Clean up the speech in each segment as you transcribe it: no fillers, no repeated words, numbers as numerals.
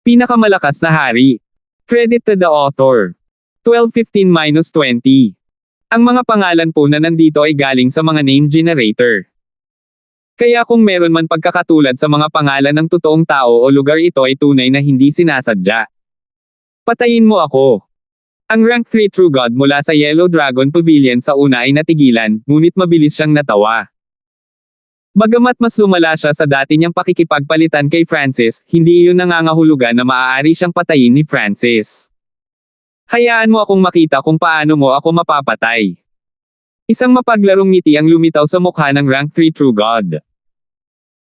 Pinakamalakas na hari. Credit to the author. 1215-20. Ang mga pangalan po na nandito ay galing sa mga name generator. Kaya kung meron man pagkakatulad sa mga pangalan ng totoong tao o lugar, ito ay tunay na hindi sinasadya. Patayin mo ako. Ang rank 3 True God mula sa Yellow Dragon Pavilion sa una ay natigilan, ngunit mabilis siyang natawa. Bagamat mas lumala siya sa dati niyang pakikipagpalitan kay Francis, hindi iyon nangangahulugan na maaari siyang patayin ni Francis. Hayaan mo akong makita kung paano mo ako mapapatay. Isang mapaglarong ngiti ang lumitaw sa mukha ng rank 3 True God.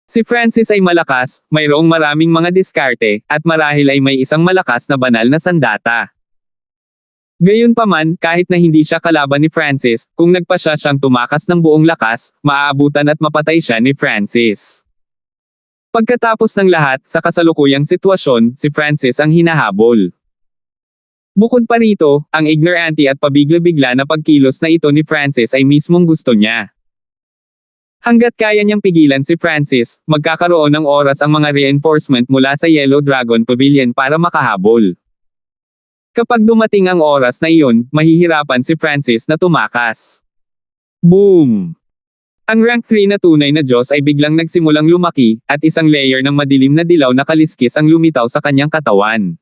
Si Francis ay malakas, mayroong maraming mga diskarte, at marahil ay may isang malakas na banal na sandata. Gayunpaman, kahit na hindi siya kalaban ni Francis, kung nagpasya siyang tumakas ng buong lakas, maaabutan at mapatay siya ni Francis. Pagkatapos ng lahat, sa kasalukuyang sitwasyon, si Francis ang hinahabol. Bukod pa rito, ang ignorante at pabigla-bigla na pagkilos na ito ni Francis ay mismong gusto niya. Hanggat kaya niyang pigilan si Francis, magkakaroon ng oras ang mga reinforcement mula sa Yellow Dragon Pavilion para makahabol. Kapag dumating ang oras na iyon, mahihirapan si Francis na tumakas. Boom! Ang rank 3 na tunay na Diyos ay biglang nagsimulang lumaki, at isang layer ng madilim na dilaw na kaliskis ang lumitaw sa kanyang katawan.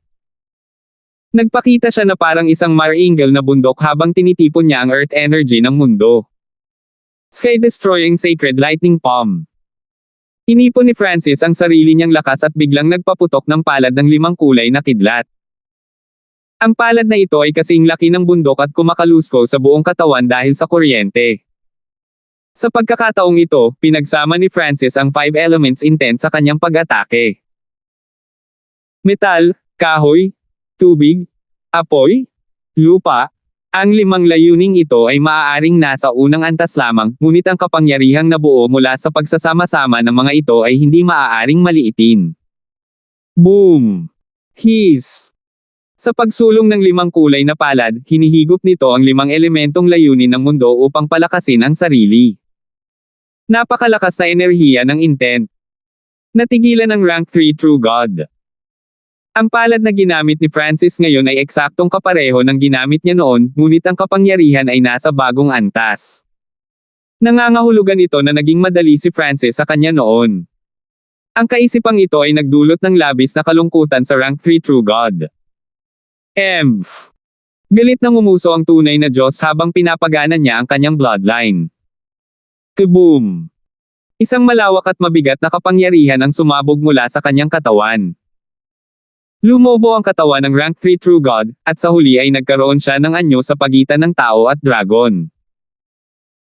Nagpakita siya na parang isang mar-angel na bundok habang tinitipon niya ang earth energy ng mundo. Sky-destroying sacred lightning palm. Inipon ni Francis ang sarili niyang lakas at biglang nagpaputok ng palad ng 5 kulay na kidlat. Ang palad na ito ay kasing laki ng bundok at kumakalusko sa buong katawan dahil sa kuryente. Sa pagkakataong ito, pinagsama ni Francis ang 5 elements intent sa kanyang pag-atake. Metal, kahoy, tubig, apoy, lupa. Ang 5 layuning ito ay maaaring nasa unang antas lamang, ngunit ang kapangyarihang nabuo mula sa pagsasama-sama ng mga ito ay hindi maaaring maliitin. Boom! Hiss! Sa pagsulong ng 5 kulay na palad, hinihigop nito ang 5 elementong layunin ng mundo upang palakasin ang sarili. Napakalakas na enerhiya ng intent. Natigilan ng rank 3 True God. Ang palad na ginamit ni Francis ngayon ay eksaktong kapareho ng ginamit niya noon, ngunit ang kapangyarihan ay nasa bagong antas. Nangangahulugan ito na naging madali si Francis sa kanya noon. Ang kaisipang ito ay nagdulot ng labis na kalungkutan sa rank 3 True God. Galit na ngumuso ang tunay na Diyos habang pinapagana niya ang kanyang bloodline. Kaboom! Isang malawak at mabigat na kapangyarihan ang sumabog mula sa kanyang katawan. Lumobo ang katawan ng rank 3 True God, at sa huli ay nagkaroon siya ng anyo sa pagitan ng tao at dragon.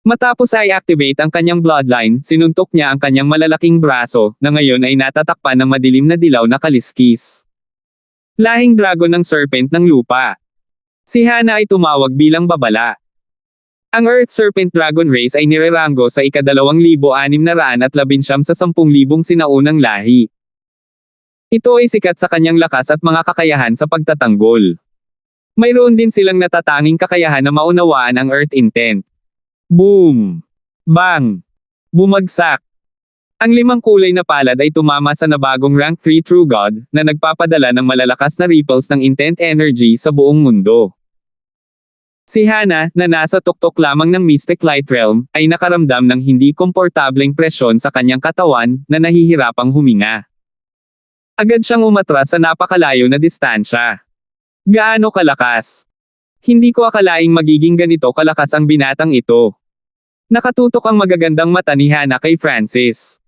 Matapos ay activate ang kanyang bloodline, sinuntok niya ang kanyang malalaking braso, na ngayon ay natatakpan ng madilim na dilaw na kaliskis. Lahing dragon ng serpent ng lupa. Si Hana ay tumawag bilang babala. Ang Earth Serpent Dragon Race ay nireranggo sa ika-2619 sa 10,000 sinaunang lahi. Ito ay sikat sa kanyang lakas at mga kakayahan sa pagtatanggol. Mayroon din silang natatanging kakayahan na maunawaan ang Earth Intent. Boom! Bang! Bumagsak! Ang 5 kulay na palad ay tumama sa nabagong rank 3 True God, na nagpapadala ng malalakas na ripples ng intent energy sa buong mundo. Si Hana, na nasa tuktok lamang ng Mystic Light Realm, ay nakaramdam ng hindi komportableng presyon sa kanyang katawan, na nahihirapang huminga. Agad siyang umatras sa napakalayo na distansya. Gaano kalakas? Hindi ko akalaing magiging ganito kalakas ang binatang ito. Nakatutok ang magagandang mata ni Hana kay Francis.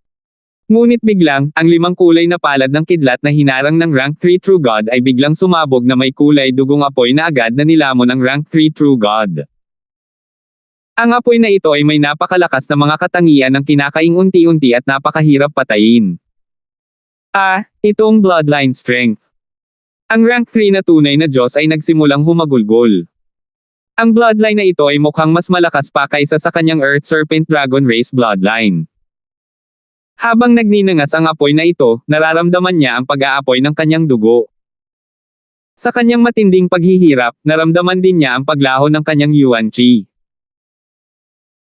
Ngunit biglang, ang 5 kulay na palad ng kidlat na hinarang ng rank 3 True God ay biglang sumabog na may kulay dugong apoy na agad na nilamon ang rank 3 True God. Ang apoy na ito ay may napakalakas na mga katangian ng kinakaing unti-unti at napakahirap patayin. Itong bloodline strength. Ang rank 3 na tunay na Diyos ay nagsimulang humagulgol. Ang bloodline na ito ay mukhang mas malakas pa kaysa sa kanyang Earth Serpent Dragon Race bloodline. Habang nagninangas ang apoy na ito, nararamdaman niya ang pag-aapoy ng kanyang dugo. Sa kanyang matinding paghihirap, naramdaman din niya ang paglaho ng kanyang Yuan Chi.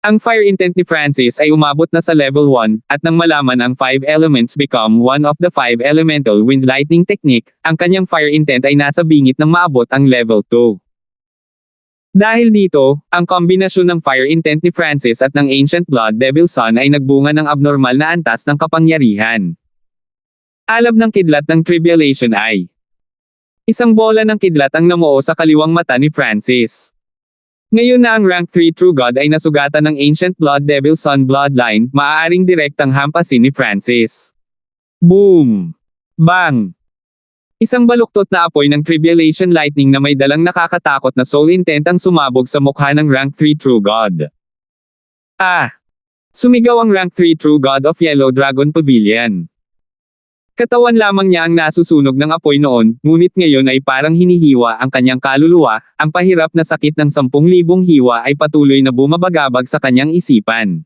Ang fire intent ni Francis ay umabot na sa level 1, at nang malaman ang 5 elements become one of the 5 elemental wind lightning technique, ang kanyang fire intent ay nasa bingit ng maabot ang level 2. Dahil dito, ang kombinasyon ng fire intent ni Francis at ng Ancient Blood Devil Sun ay nagbunga ng abnormal na antas ng kapangyarihan. Alab ng kidlat ng Tribulation ay isang bola ng kidlat ang namuo sa kaliwang mata ni Francis. Ngayon na ang rank 3 True God ay nasugatan ng Ancient Blood Devil Sun bloodline, maaaring direktang hampasin ni Francis. Boom! Bang! Isang baluktot na apoy ng Tribulation Lightning na may dalang nakakatakot na soul intent ang sumabog sa mukha ng rank 3 True God. Sumigaw ang rank 3 True God of Yellow Dragon Pavilion. Katawan lamang niya ang nasusunog ng apoy noon, ngunit ngayon ay parang hinihiwa ang kanyang kaluluwa, ang pahirap na sakit ng 10,000 hiwa ay patuloy na bumabagabag sa kanyang isipan.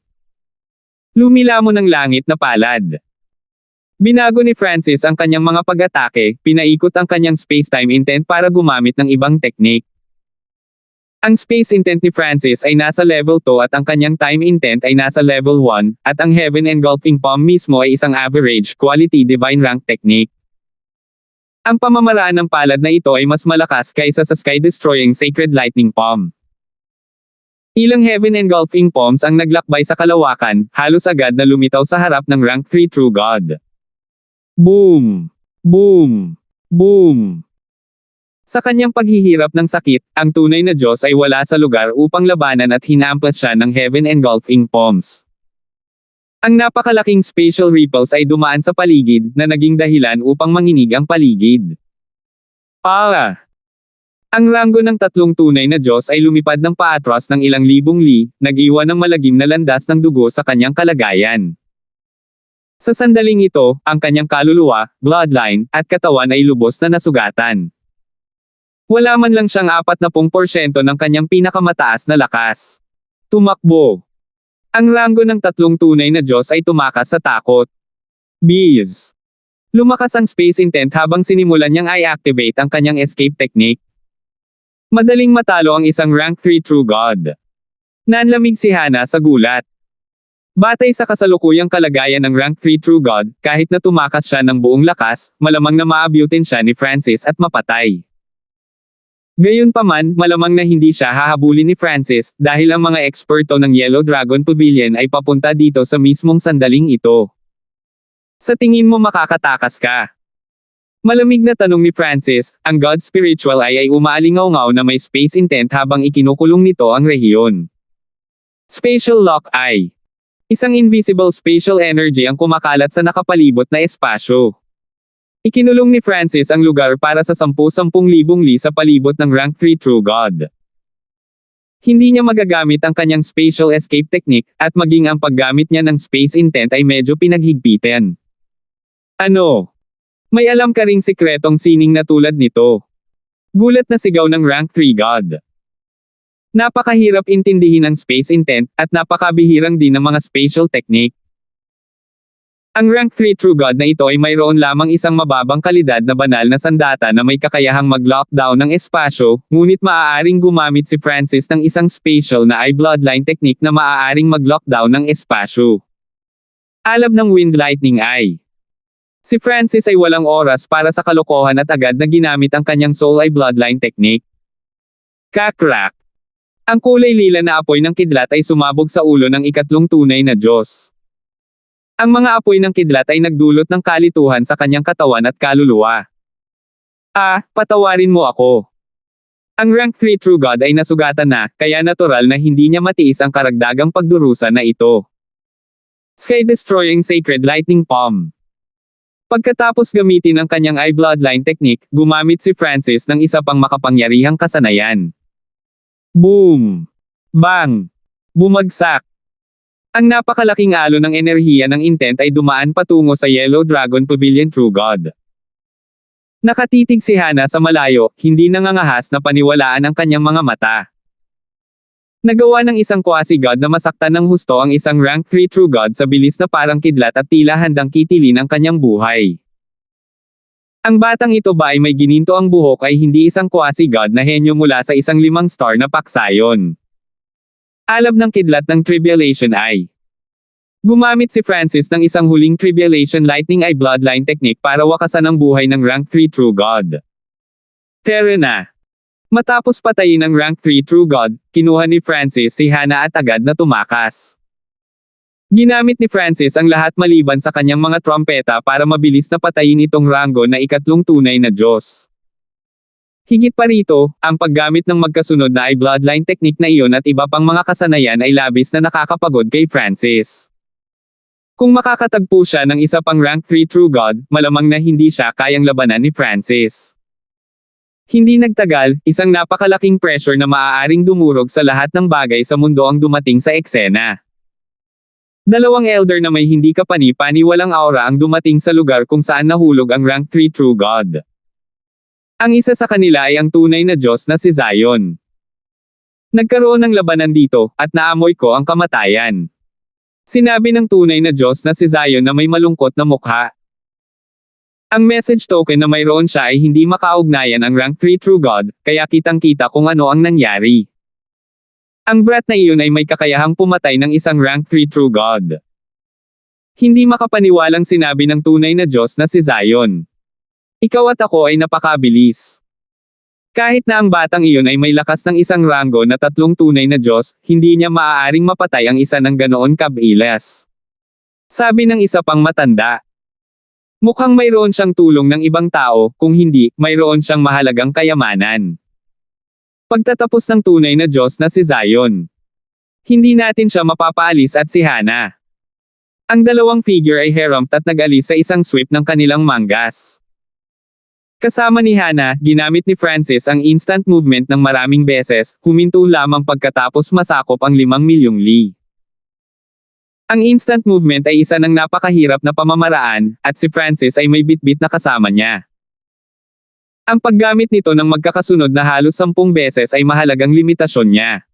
Lumilamon ng langit na palad. Binago ni Francis ang kanyang mga pag-atake, pinaikot ang kanyang space-time intent para gumamit ng ibang teknik. Ang space intent ni Francis ay nasa level 2 at ang kanyang time intent ay nasa level 1, at ang Heaven Engulfing Palm mismo ay isang average quality divine rank technique. Ang pamamaraan ng palad na ito ay mas malakas kaysa sa sky-destroying Sacred Lightning Palm. Ilang Heaven Engulfing Palms ang naglakbay sa kalawakan, halos agad na lumitaw sa harap ng rank 3 True God. Boom! Boom! Boom! Sa kanyang paghihirap ng sakit, ang tunay na Diyos ay wala sa lugar upang labanan at hinampas siya ng Heaven Engulfing Palms. Ang napakalaking spatial ripples ay dumaan sa paligid na naging dahilan upang manginig ang paligid. Ang ranggo ng tatlong tunay na Diyos ay lumipad ng paatras ng ilang libong li, nag-iwan ng malagim na landas ng dugo sa kanyang kalagayan. Sa sandaling ito, ang kanyang kaluluwa, bloodline, at katawan ay lubos na nasugatan. Wala man lang siyang 40% ng kanyang pinakamataas na lakas. Tumakbo. Ang ranggo ng tatlong tunay na Diyos ay tumakas sa takot. Bees. Lumakas ang space intent habang sinimulan niyang i-activate ang kanyang escape technique. Madaling matalo ang isang rank 3 True God. Nanlamig si Hana sa gulat. Batay sa kasalukuyang kalagayan ng rank 3 True God, kahit na tumakas siya ng buong lakas, malamang na maabutin siya ni Francis at mapatay. Gayunpaman, malamang na hindi siya hahabulin ni Francis, dahil ang mga eksperto ng Yellow Dragon Pavilion ay papunta dito sa mismong sandaling ito. Sa tingin mo makakatakas ka? Malamig na tanong ni Francis, ang God Spiritual ay umaalingaw-ngaw na may space intent habang ikinukulong nito ang rehiyon. Spatial Lock ay isang invisible spatial energy ang kumakalat sa nakapalibot na espasyo. Ikinulong ni Francis ang lugar para sa 10,000 li sa palibot ng rank 3 True God. Hindi niya magagamit ang kanyang spatial escape technique, at maging ang paggamit niya ng space intent ay medyo pinaghigpitan. Ano? May alam ka ring sikretong sining na tulad nito? Gulat na sigaw ng rank 3 God. Napakahirap intindihin ang space intent, at napakabihirang din ng mga spatial technique. Ang rank 3 True God na ito ay mayroon lamang isang mababang kalidad na banal na sandata na may kakayahang mag-lockdown ng espasyo, ngunit maaaring gumamit si Francis ng isang spatial na bloodline technique na maaaring mag-lockdown ng espasyo. Alab ng Wind Lightning ay si Francis ay walang oras para sa kalokohan at agad na ginamit ang kanyang soul bloodline technique. Kakrak! Ang kulay lila na apoy ng kidlat ay sumabog sa ulo ng ikatlong tunay na Diyos. Ang mga apoy ng kidlat ay nagdulot ng kalituhan sa kanyang katawan at kaluluwa. Patawarin mo ako. Ang rank 3 True God ay nasugatan na, kaya natural na hindi niya matiis ang karagdagang pagdurusa na ito. Sky-destroying Sacred Lightning Palm. Pagkatapos gamitin ang kanyang bloodline technique, gumamit si Francis ng isa pang makapangyarihang kasanayan. Boom! Bang! Bumagsak! Ang napakalaking alon ng enerhiya ng intent ay dumaan patungo sa Yellow Dragon Pavilion True God. Nakatitig si Hana sa malayo, hindi nangangahas na paniwalaan ang kanyang mga mata. Nagawa ng isang quasi-god na masaktan ng husto ang isang rank 3 True God sa bilis na parang kidlat at tila handang kitilin ang kanyang buhay. Ang batang ito ba ay may gininto ang buhok ay hindi isang quasi-god na henyo mula sa isang 5-star na paksayon. Alab ng kidlat ng Tribulation Eye. Gumamit si Francis ng isang huling Tribulation Lightning Eye Bloodline technique para wakasan ang buhay ng Rank 3 True God. Tara na! Matapos patayin ng Rank 3 True God, kinuha ni Francis si Hana at agad na tumakas. Ginamit ni Francis ang lahat maliban sa kanyang mga trompeta para mabilis na patayin itong Rango na ikatlong tunay na Diyos. Higit pa rito, ang paggamit ng magkasunod na Eye Bloodline technique na iyon at iba pang mga kasanayan ay labis na nakakapagod kay Francis. Kung makakatagpo siya ng isa pang Rank 3 True God, malamang na hindi siya kayang labanan ni Francis. Hindi nagtagal, isang napakalaking pressure na maaaring dumurog sa lahat ng bagay sa mundo ang dumating sa eksena. Dalawang elder na may hindi kapani-paniwalang aura ang dumating sa lugar kung saan nahulog ang Rank 3 True God. Ang isa sa kanila ay ang tunay na Diyos na si Zion. Nagkaroon ng labanan dito, at naamoy ko ang kamatayan. Sinabi ng tunay na Diyos na si Zion na may malungkot na mukha. Ang message token na mayroon siya ay hindi makaugnayan ang Rank 3 True God, kaya kitang-kita kung ano ang nangyari. Ang brat na iyon ay may kakayahang pumatay ng isang Rank 3 True God. Hindi makapaniwalang sinabi ng tunay na Diyos na si Zion. Ikaw at ako ay napakabilis. Kahit na ang batang iyon ay may lakas ng isang Rango na tatlong tunay na Diyos, hindi niya maaaring mapatay ang isa ng ganoon kabilis. Sabi ng isa pang matanda. Mukhang mayroon siyang tulong ng ibang tao, kung hindi, mayroon siyang mahalagang kayamanan. Pagtatapos ng tunay na Diyos na si Zion. Hindi natin siya mapapaalis at si Hana. Ang dalawang figure ay harumped at nag-alis sa isang sweep ng kanilang manggas. Kasama ni Hana, ginamit ni Francis ang instant movement ng maraming beses, huminto lamang pagkatapos masakop ang 5 milyong li. Ang instant movement ay isa ng napakahirap na pamamaraan, at si Francis ay may bitbit na kasama niya. Ang paggamit nito ng magkakasunod na halos 10 beses ay mahalagang limitasyon niya.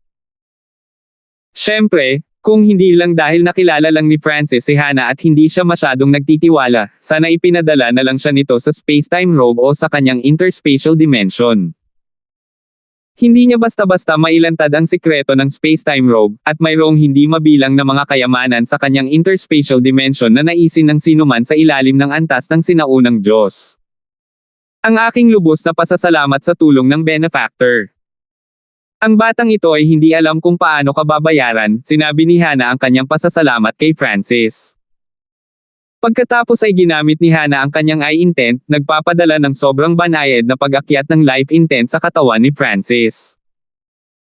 Siyempre, kung hindi lang dahil nakilala lang ni Francis si Hana at hindi siya masyadong nagtitiwala, sana ipinadala na lang siya nito sa space-time robe o sa kanyang interspatial dimension. Hindi niya basta-basta mailantad ang sikreto ng space-time robe, at mayroong hindi mabilang na mga kayamanan sa kanyang interspatial dimension na naisin ng sinuman sa ilalim ng antas ng sinaunang Diyos. Ang aking lubos na pasasalamat sa tulong ng benefactor. Ang batang ito ay hindi alam kung paano kababayaran, sinabi ni Hana ang kanyang pasasalamat kay Francis. Pagkatapos ay ginamit ni Hana ang kanyang eye intent, nagpapadala ng sobrang banayad na pag-akyat ng life intent sa katawan ni Francis.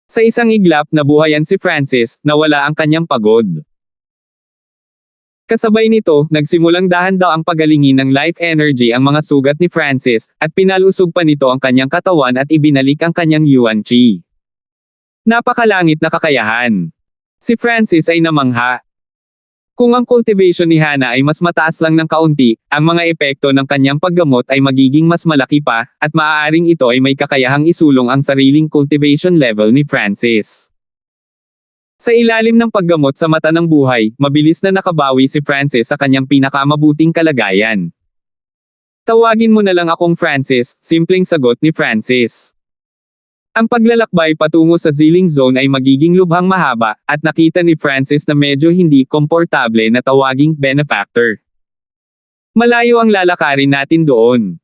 Sa isang iglap, nabuhayan si Francis, nawala ang kanyang pagod. Kasabay nito, nagsimulang dahan-daw ang pagalingin ng life energy ang mga sugat ni Francis, at pinalusog pa nito ang kanyang katawan at ibinalik ang kanyang yuan chi. Napakalangit na kakayahan. Si Francis ay namangha. Kung ang cultivation ni Hana ay mas mataas lang ng kaunti, ang mga epekto ng kanyang paggamot ay magiging mas malaki pa, at maaaring ito ay may kakayahang isulong ang sariling cultivation level ni Francis. Sa ilalim ng paggamot sa mata ng buhay, mabilis na nakabawi si Francis sa kanyang pinakamabuting kalagayan. Tawagin mo na lang akong Francis, simpleng sagot ni Francis. Ang paglalakbay patungo sa Zilling Zone ay magiging lubhang mahaba, at nakita ni Francis na medyo hindi komportable na tawaging benefactor. Malayo ang lalakarin natin doon.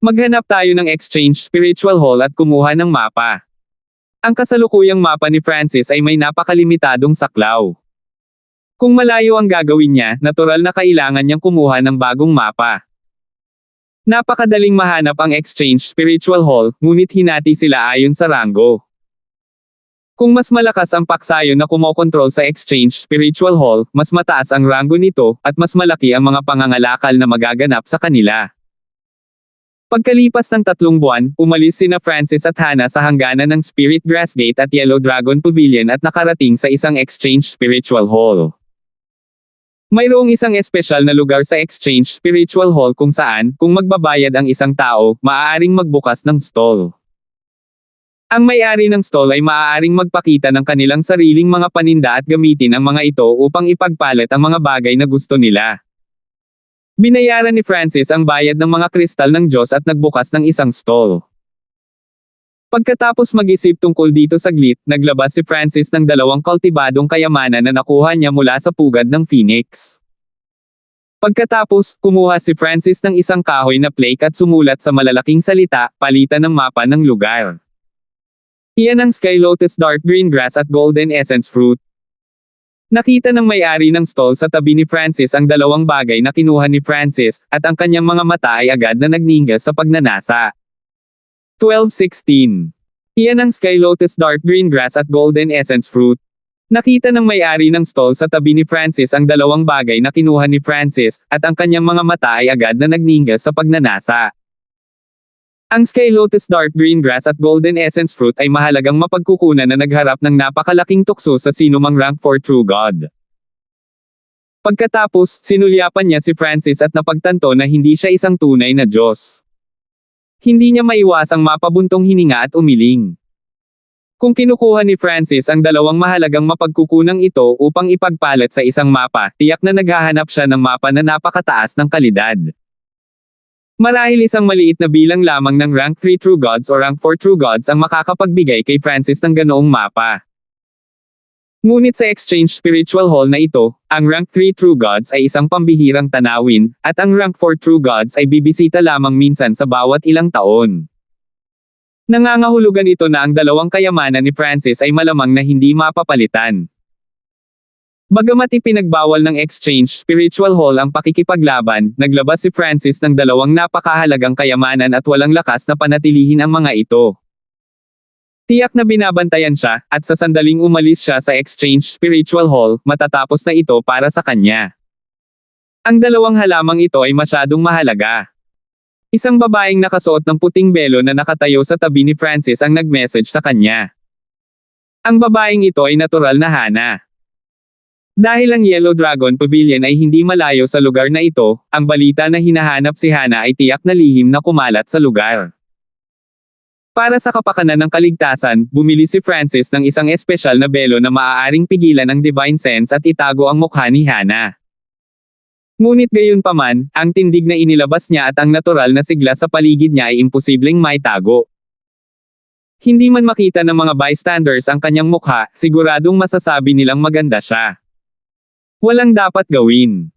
Maghanap tayo ng Exchange Spiritual Hall at kumuha ng mapa. Ang kasalukuyang mapa ni Francis ay may napakalimitadong saklaw. Kung malayo ang gagawin niya, natural na kailangan niyang kumuha ng bagong mapa. Napakadaling mahanap ang Exchange Spiritual Hall, ngunit hinati sila ayon sa rango. Kung mas malakas ang paksayo na kumokontrol sa Exchange Spiritual Hall, mas mataas ang rango nito, at mas malaki ang mga pangangalakal na magaganap sa kanila. Pagkalipas ng 3 buwan, umalis sina Francis at Hana sa hangganan ng Spirit Grass Gate at Yellow Dragon Pavilion at nakarating sa isang Exchange Spiritual Hall. Mayroong isang espesyal na lugar sa Exchange Spiritual Hall kung saan, kung magbabayad ang isang tao, maaaring magbukas ng stall. Ang may-ari ng stall ay maaaring magpakita ng kanilang sariling mga paninda at gamitin ang mga ito upang ipagpalit ang mga bagay na gusto nila. Binayaran ni Francis ang bayad ng mga kristal ng Diyos at nagbukas ng isang stall. Pagkatapos mag-isip tungkol dito saglit, naglabas si Francis ng 2 kultibadong kayamanan na nakuha niya mula sa pugad ng Phoenix. Pagkatapos, kumuha si Francis ng isang kahoy na plaque at sumulat sa malalaking salita, palitan ng mapa ng lugar. Iyan ang Sky Lotus Dark Green Grass at Golden Essence Fruit. Nakita ng may-ari ng stall sa tabi ni Francis ang 2 bagay na kinuha ni Francis, at ang kanyang mga mata ay agad na nagningas sa pagnanasa. 12:16. Iyan ang Sky Lotus Dark Green Grass at Golden Essence Fruit. Nakita ng may-ari ng stall sa tabi ni Francis ang 2 bagay na kinuha ni Francis, at ang kanyang mga mata ay agad na nagningas sa pagnanasa. Ang Sky Lotus Dark Green Grass at Golden Essence Fruit ay mahalagang mapagkukunan na nagharap ng napakalaking tukso sa sinumang rank 4 True God. Pagkatapos, sinulyapan niya si Francis at napagtanto na hindi siya isang tunay na Diyos. Hindi niya maiwasang mapabuntong hininga at umiling. Kung kinukuha ni Francis ang 2 mahalagang mapagkukunang ito upang ipagpalit sa isang mapa, tiyak na naghahanap siya ng mapa na napakataas ng kalidad. Marahil isang maliit na bilang lamang ng rank 3 True Gods o rank 4 True Gods ang makakapagbigay kay Francis ng ganoong mapa. Ngunit sa Exchange Spiritual Hall na ito, ang rank 3 True Gods ay isang pambihirang tanawin, at ang rank 4 True Gods ay bibisita lamang minsan sa bawat ilang taon. Nangangahulugan ito na ang 2 kayamanan ni Francis ay malamang na hindi mapapalitan. Bagamat ipinagbawal ng Exchange Spiritual Hall ang pakikipaglaban, naglabas si Francis ng 2 napakahalagang kayamanan at walang lakas na panatilihin ang mga ito. Tiyak na binabantayan siya, at sa sandaling umalis siya sa Exchange Spiritual Hall, matatapos na ito para sa kanya. Ang 2 halamang ito ay masyadong mahalaga. Isang babaeng nakasuot ng puting belo na nakatayo sa tabi ni Francis ang nag-message sa kanya. Ang babaeng ito ay natural na Hana. Dahil ang Yellow Dragon Pavilion ay hindi malayo sa lugar na ito, ang balita na hinahanap si Hana ay tiyak na lihim na kumalat sa lugar. Para sa kapakanan ng kaligtasan, bumili si Francis ng isang espesyal na belo na maaaring pigilan ang Divine Sense at itago ang mukha ni Hana. Ngunit gayunpaman, ang tindig na inilabas niya at ang natural na sigla sa paligid niya ay imposibleng maitago. Hindi man makita ng mga bystanders ang kanyang mukha, siguradong masasabi nilang maganda siya. Walang dapat gawin.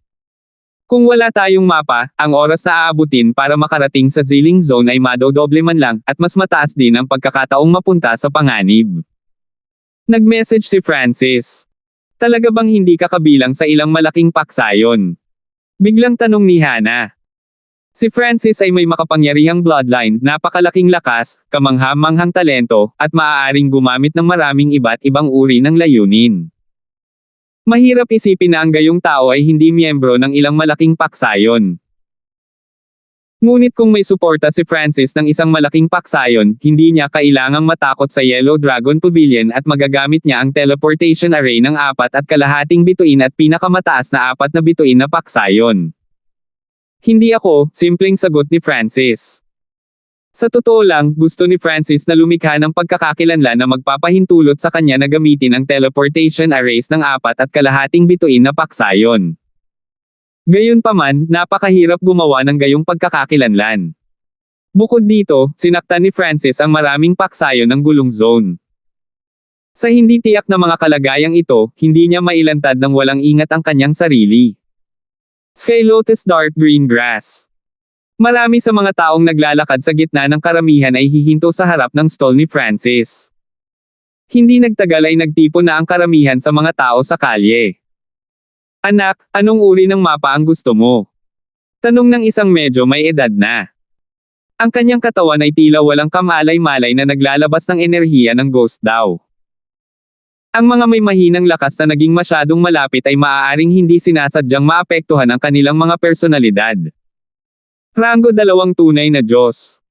Kung wala tayong mapa, ang oras na aabutin para makarating sa Zilling Zone ay madodoble man lang, at mas mataas din ang pagkakataong mapunta sa panganib. Nag-message si Francis. Talaga bang hindi ka kabilang sa ilang malaking paksayon? Biglang tanong ni Hana. Si Francis ay may makapangyarihang bloodline, napakalaking lakas, kamangha-manghang talento, at maaaring gumamit ng maraming iba't ibang uri ng layunin. Mahirap isipin na ang gayong tao ay hindi miyembro ng ilang malaking paksayon. Ngunit kung may suporta si Francis ng isang malaking paksayon, hindi niya kailangang matakot sa Yellow Dragon Pavilion at magagamit niya ang teleportation array ng 4.5 bituin at pinakamataas na 4 na bituin na paksayon. Hindi ako, simpleng sagot ni Francis. Sa totoo lang, gusto ni Francis na lumikha ng pagkakakilanlan na magpapahintulot sa kanya na gamitin ang teleportation arrays ng 4.5 bituin na paksayon. Gayunpaman, napakahirap gumawa ng gayong pagkakakilanlan. Bukod dito, sinaktan ni Francis ang maraming paksayon ng gulong zone. Sa hindi tiyak na mga kalagayang ito, hindi niya mailantad ng walang ingat ang kanyang sarili. Sky Lotus Dark Green Grass. Marami sa mga taong naglalakad sa gitna ng karamihan ay hihinto sa harap ng stall ni Francis. Hindi nagtagal ay nagtipon na ang karamihan sa mga tao sa kalye. Anak, anong uri ng mapa ang gusto mo? Tanong ng isang medyo may edad na. Ang kanyang katawan ay tila walang kamalay-malay na naglalabas ng enerhiya ng ghost daw. Ang mga may mahinang lakas na naging masyadong malapit ay maaaring hindi sinasadyang maapektuhan ang kanilang mga personalidad. Rango 2 tunay na Diyos.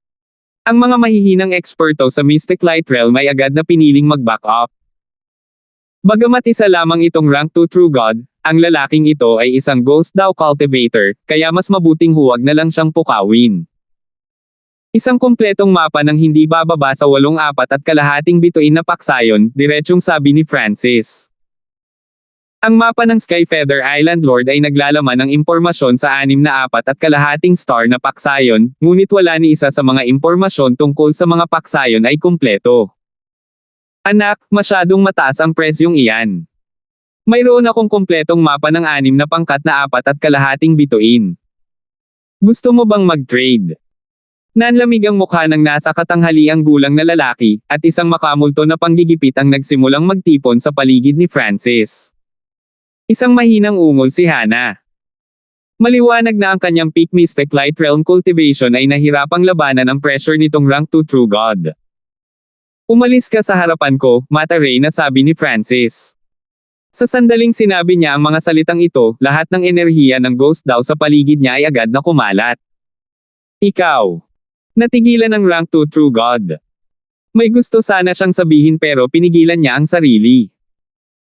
Ang mga mahihinang eksperto sa Mystic Light Realm ay agad na piniling mag-back up. Bagamat isa lamang itong rank 2 True God, ang lalaking ito ay isang Ghost Dao Cultivator, kaya mas mabuting huwag na lang siyang pukawin. Isang kumpletong mapa ng hindi bababa sa 8.5 bituin na paksayon, diretsyong sabi ni Francis. Ang mapa ng Skyfeather Island Lord ay naglalaman ng impormasyon sa 6.4 star na paksayon, ngunit wala ni isa sa mga impormasyon tungkol sa mga paksayon ay kumpleto. Anak, masyadong mataas ang presyong iyan. Mayroon akong kumpletong mapa ng 6.4 bituin. Gusto mo bang mag-trade? Nanlamig ang mukha ng nasa katanghaliang gulang na lalaki, at isang makamulto na panggigipit ang nagsimulang magtipon sa paligid ni Francis. Isang mahinang ungol si Hannah. Maliwanag na ang kanyang Peak Mystic Light Realm cultivation ay nahirapang labanan ang pressure nitong rank 2 True God. Umalis ka sa harapan ko, Mata Ray, na sabi ni Francis. Sa sandaling sinabi niya ang mga salitang ito, lahat ng enerhiya ng ghost daw sa paligid niya ay agad na kumalat. Ikaw. Natigilan ng rank 2 True God. May gusto sana siyang sabihin pero pinigilan niya ang sarili.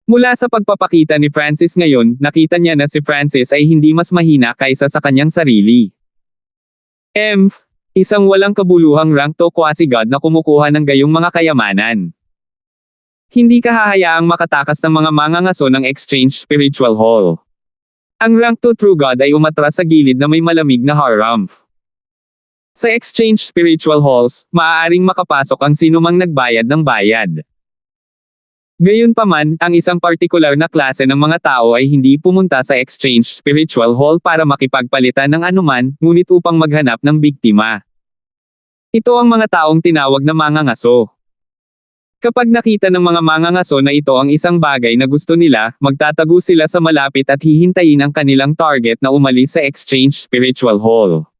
Mula sa pagpapakita ni Francis ngayon, nakita niya na si Francis ay hindi mas mahina kaysa sa kanyang sarili. Isang walang kabuluhang rank 2 quasi-god na kumukuha ng gayong mga kayamanan. Hindi ka hahayaang makatakas ng mga mangangaso ng Exchange Spiritual Hall. Ang rank 2 True God ay umatras sa gilid na may malamig na harumph. Sa Exchange Spiritual Halls, maaaring makapasok ang sinumang nagbayad ng bayad. Gayunpaman, ang isang partikular na klase ng mga tao ay hindi pumunta sa Exchange Spiritual Hall para makipagpalitan ng anuman, ngunit upang maghanap ng biktima. Ito ang mga taong tinawag na mangangaso. Kapag nakita ng mga mangangaso na ito ang isang bagay na gusto nila, magtatago sila sa malapit at hihintayin ang kanilang target na umalis sa Exchange Spiritual Hall.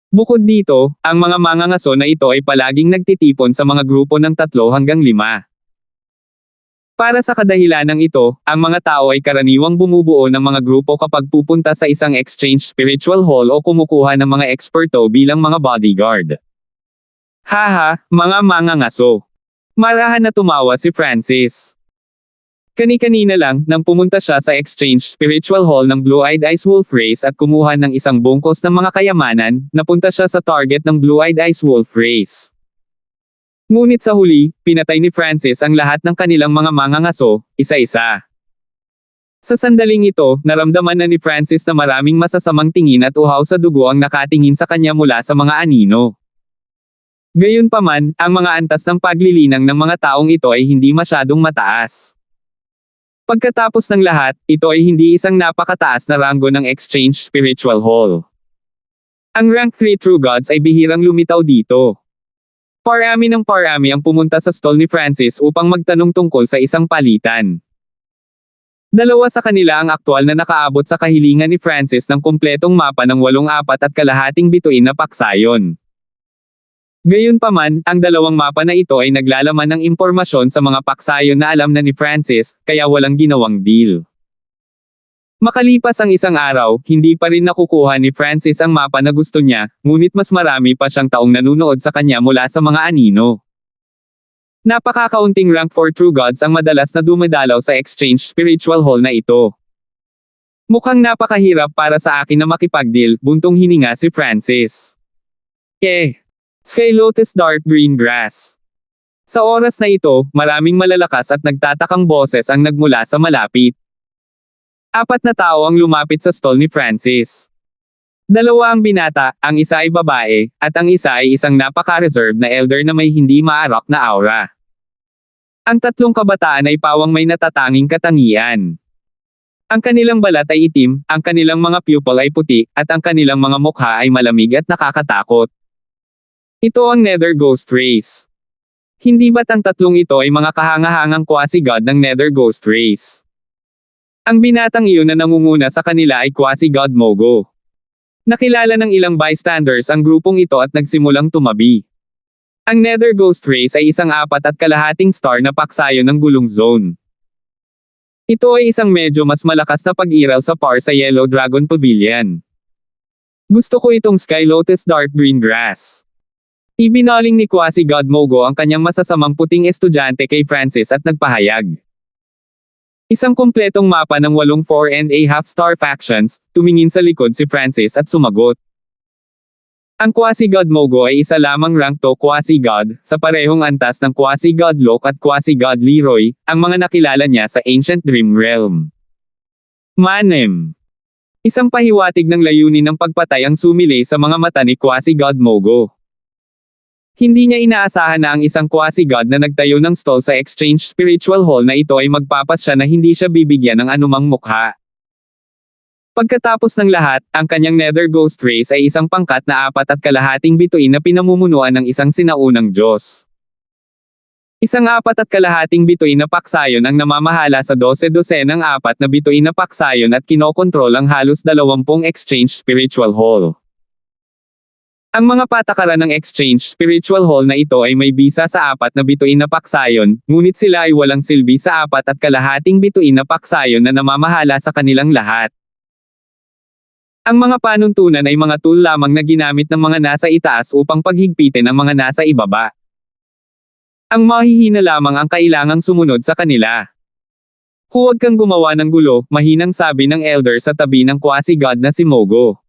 Bukod dito, ang mga mangangaso na ito ay palaging nagtitipon sa mga grupo ng 3 hanggang 5. Para sa kadahilanang ito, ang mga tao ay karaniwang bumubuo ng mga grupo kapag pupunta sa isang Exchange Spiritual Hall o kumukuha ng mga eksperto bilang mga bodyguard. Haha, mga mangangaso. Marahan na tumawa si Francis. Kani-kanina lang, nang pumunta siya sa Exchange Spiritual Hall ng Blue-Eyed Ice Wolf Race at kumuha ng isang bungkos ng mga kayamanan, napunta siya sa target ng Blue-Eyed Ice Wolf Race. Ngunit sa huli, pinatay ni Francis ang lahat ng kanilang mga mangangaso, isa-isa. Sa sandaling ito, naramdaman na ni Francis na maraming masasamang tingin at uhaw sa dugo ang nakatingin sa kanya mula sa mga anino. Gayunpaman, ang mga antas ng paglilinang ng mga taong ito ay hindi masyadong mataas. Pagkatapos ng lahat, ito ay hindi isang napakataas na ranggo ng Exchange Spiritual Hall. Ang rank 3 True Gods ay bihirang lumitaw dito. Parami ang pumunta sa stall ni Francis upang magtanong tungkol sa isang palitan. 2 sa kanila ang aktwal na nakaabot sa kahilingan ni Francis ng kumpletong mapa ng 8.4 bituin na paksayon. Gayunpaman, ang 2 mapa na ito ay naglalaman ng impormasyon sa mga paksayon na alam na ni Francis, kaya walang ginawang deal. Makalipas ang isang araw, hindi pa rin nakukuha ni Francis ang mapa na gusto niya, ngunit mas marami pa siyang taong nanunood sa kanya mula sa mga anino. Napakakaunting rank 4 True Gods ang madalas na dumadalaw sa Exchange Spiritual Hall na ito. Mukhang napakahirap para sa akin na makipagdeal, buntong hininga si Francis. Sky Lotus Dark Green Grass. Sa oras na ito, maraming malalakas at nagtatakang boses ang nagmula sa malapit. 4 na tao ang lumapit sa stall ni Francis. 2 ang binata, ang isa ay babae, at ang isa ay isang napaka-reserved na elder na may hindi maarak na aura. Ang 3 kabataan ay pawang may natatanging katangian. Ang kanilang balat ay itim, ang kanilang mga pupil ay puti, at ang kanilang mga mukha ay malamig at nakakatakot. Ito ang Nether Ghost Race. Hindi ba't ang 3 ito ay mga kahangahangang quasi-god ng Nether Ghost Race? Ang binatang iyon na nangunguna sa kanila ay quasi-god Mogo. Nakilala ng ilang bystanders ang grupong ito at nagsimulang tumabi. Ang Nether Ghost Race ay isang 4.5 star na paksayon ng gulong zone. Ito ay isang medyo mas malakas na pag-iral sa par sa Yellow Dragon Pavilion. Gusto ko itong Sky Lotus Dark Green Grass. Ibinaling ni quasi-god Mogo ang kanyang masasamang puting estudyante kay Francis at nagpahayag. Isang kumpletong mapa ng 8 4.5 star factions, tumingin sa likod si Francis at sumagot. Ang quasi-god Mogo ay isa lamang rank 2 quasi-god, sa parehong antas ng quasi-god Locke at quasi-god Leroy, ang mga nakilala niya sa Ancient Dream Realm. Manem. Isang pahiwatig ng layunin ng pagpatay ang sumilay sa mga mata ni quasi-god Mogo. Hindi niya inaasahan na ang isang quasi-god na nagtayo ng stall sa Exchange Spiritual Hall na ito ay magpapasya na hindi siya bibigyan ng anumang mukha. Pagkatapos ng lahat, ang kanyang Nether Ghost Race ay isang pangkat na 4.5 bituin na pinamumunuan ng isang sinaunang Diyos. Isang 4.5 bituin na paksayon ang namamahala sa 12-dosenang 4 na bituin na paksayon at kinokontrol ang halos 20 Exchange Spiritual Hall. Ang mga patakaran ng Exchange Spiritual Hall na ito ay may bisa sa 4 na bituin na paksayon, ngunit sila ay walang silbi sa 4.5 bituin na paksayon na namamahala sa kanilang lahat. Ang mga panuntunan ay mga tool lamang na ginamit ng mga nasa itaas upang paghigpitin ang mga nasa ibaba. Ang mahihina lamang ang kailangang sumunod sa kanila. Huwag kang gumawa ng gulo, mahinang sabi ng elder sa tabi ng quasi-god na si Mogo.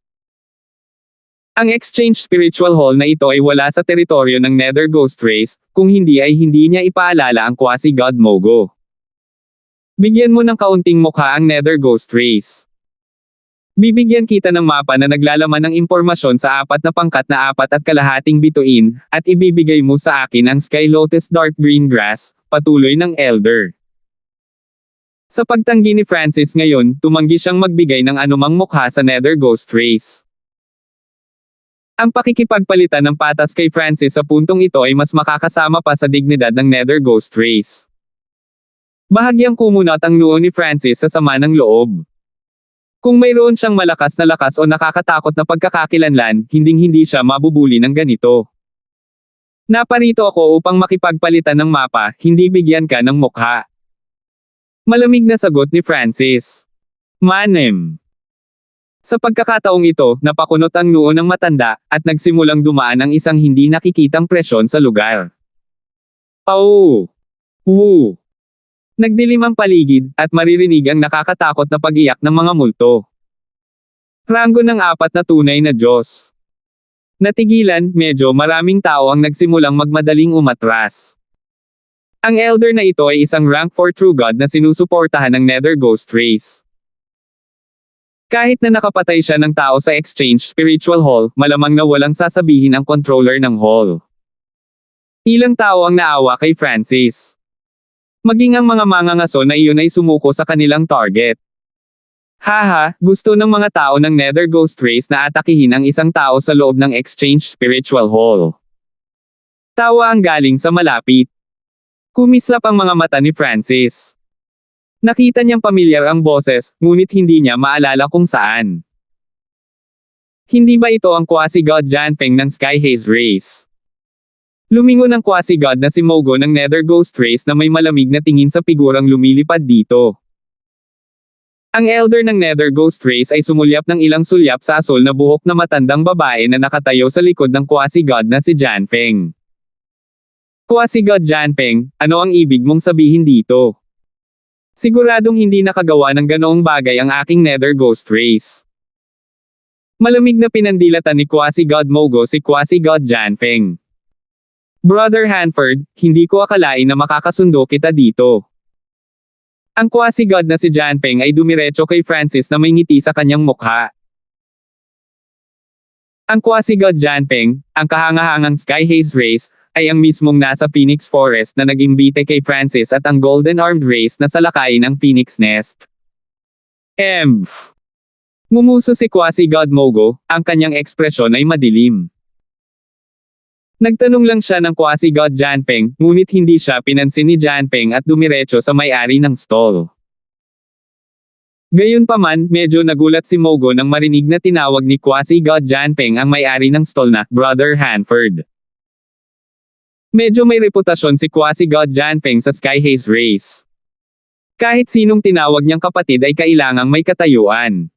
Ang Exchange Spiritual Hall na ito ay wala sa teritoryo ng Nether Ghost Race, kung hindi ay hindi niya ipaalala ang quasi-god Mogo. Bigyan mo ng kaunting mukha ang Nether Ghost Race. Bibigyan kita ng mapa na naglalaman ng impormasyon sa 4 na pangkat na 4.5 bituin, at ibibigay mo sa akin ang Sky Lotus Dark Green Grass, patuloy ng elder. Sa pagtanggi ni Francis ngayon, tumanggi siyang magbigay ng anumang mukha sa Nether Ghost Race. Ang pakikipagpalitan ng patas kay Francis sa puntong ito ay mas makakasama pa sa dignidad ng Nether Ghost Race. Bahagyang kumunat ang noo ni Francis sa sama ng loob. Kung mayroon siyang malakas na lakas o nakakatakot na pagkakakilanlan, hinding-hindi siya mabubuli ng ganito. Naparito ako upang makipagpalitan ng mapa, hindi bigyan ka ng mukha. Malamig na sagot ni Francis. Manem. Sa pagkakataong ito, napakunot ang noo ng matanda, at nagsimulang dumaan ang isang hindi nakikitang presyon sa lugar. Oh! Woo! Nagdilim ang paligid, at maririnig ang nakakatakot na pag-iyak ng mga multo. Ranggo ng 4 na tunay na Diyos. Natigilan, medyo maraming tao ang nagsimulang magmadaling umatras. Ang elder na ito ay isang rank 4 true god na sinusuportahan ng Nether Ghost Race. Kahit na nakapatay siya ng tao sa Exchange Spiritual Hall, malamang na walang sasabihin ang controller ng hall. Ilang tao ang naawa kay Francis. Maging ang mga mangangaso na iyon ay sumuko sa kanilang target. Haha, gusto ng mga tao ng Nether Ghost Race na atakihin ang isang tao sa loob ng Exchange Spiritual Hall. Tawa ang galing sa malapit. Kumislap ang mga mata ni Francis. Nakita niyang pamilyar ang boses, ngunit hindi niya maalala kung saan. Hindi ba ito ang quasi-god Janfeng ng Sky Haze Race? Lumingon ang quasi-god na si Mogo ng Nether Ghost Race na may malamig na tingin sa figurang lumilipad dito. Ang elder ng Nether Ghost Race ay sumulyap ng ilang sulyap sa asol na buhok na matandang babae na nakatayo sa likod ng quasi-god na si Janfeng. Quasi-god Janfeng, ano ang ibig mong sabihin dito? Siguradong hindi nakagawa ng ganoong bagay ang aking Nether Ghost Race. Malamig na pinandilatan ni quasi-god Mogo si quasi-god Janfeng. Brother Hanford, hindi ko akalain na makakasundo kita dito. Ang quasi-god na si Janfeng ay dumiretso kay Francis na may ngiti sa kanyang mukha. Ang quasi-god Janfeng, ang kahangahangang Sky Haze Race, ay ang mismong nasa Phoenix Forest na nag-imbite kay Francis at ang Golden Armed Race na salakayin ang Phoenix Nest. Ngumuso si quasi-god Mogo, ang kanyang ekspresyon ay madilim. Nagtanong lang siya ng quasi-god Janfeng, ngunit hindi siya pinansin ni Janfeng at dumiretso sa may-ari ng stall. Gayunpaman, medyo nagulat si Mogo nang marinig na tinawag ni quasi-god Janfeng ang may-ari ng stall na Brother Hanford. Medyo may reputasyon si quasi-god Janfeng sa Sky Haze Race. Kahit sinong tinawag niyang kapatid ay kailangang may katayuan.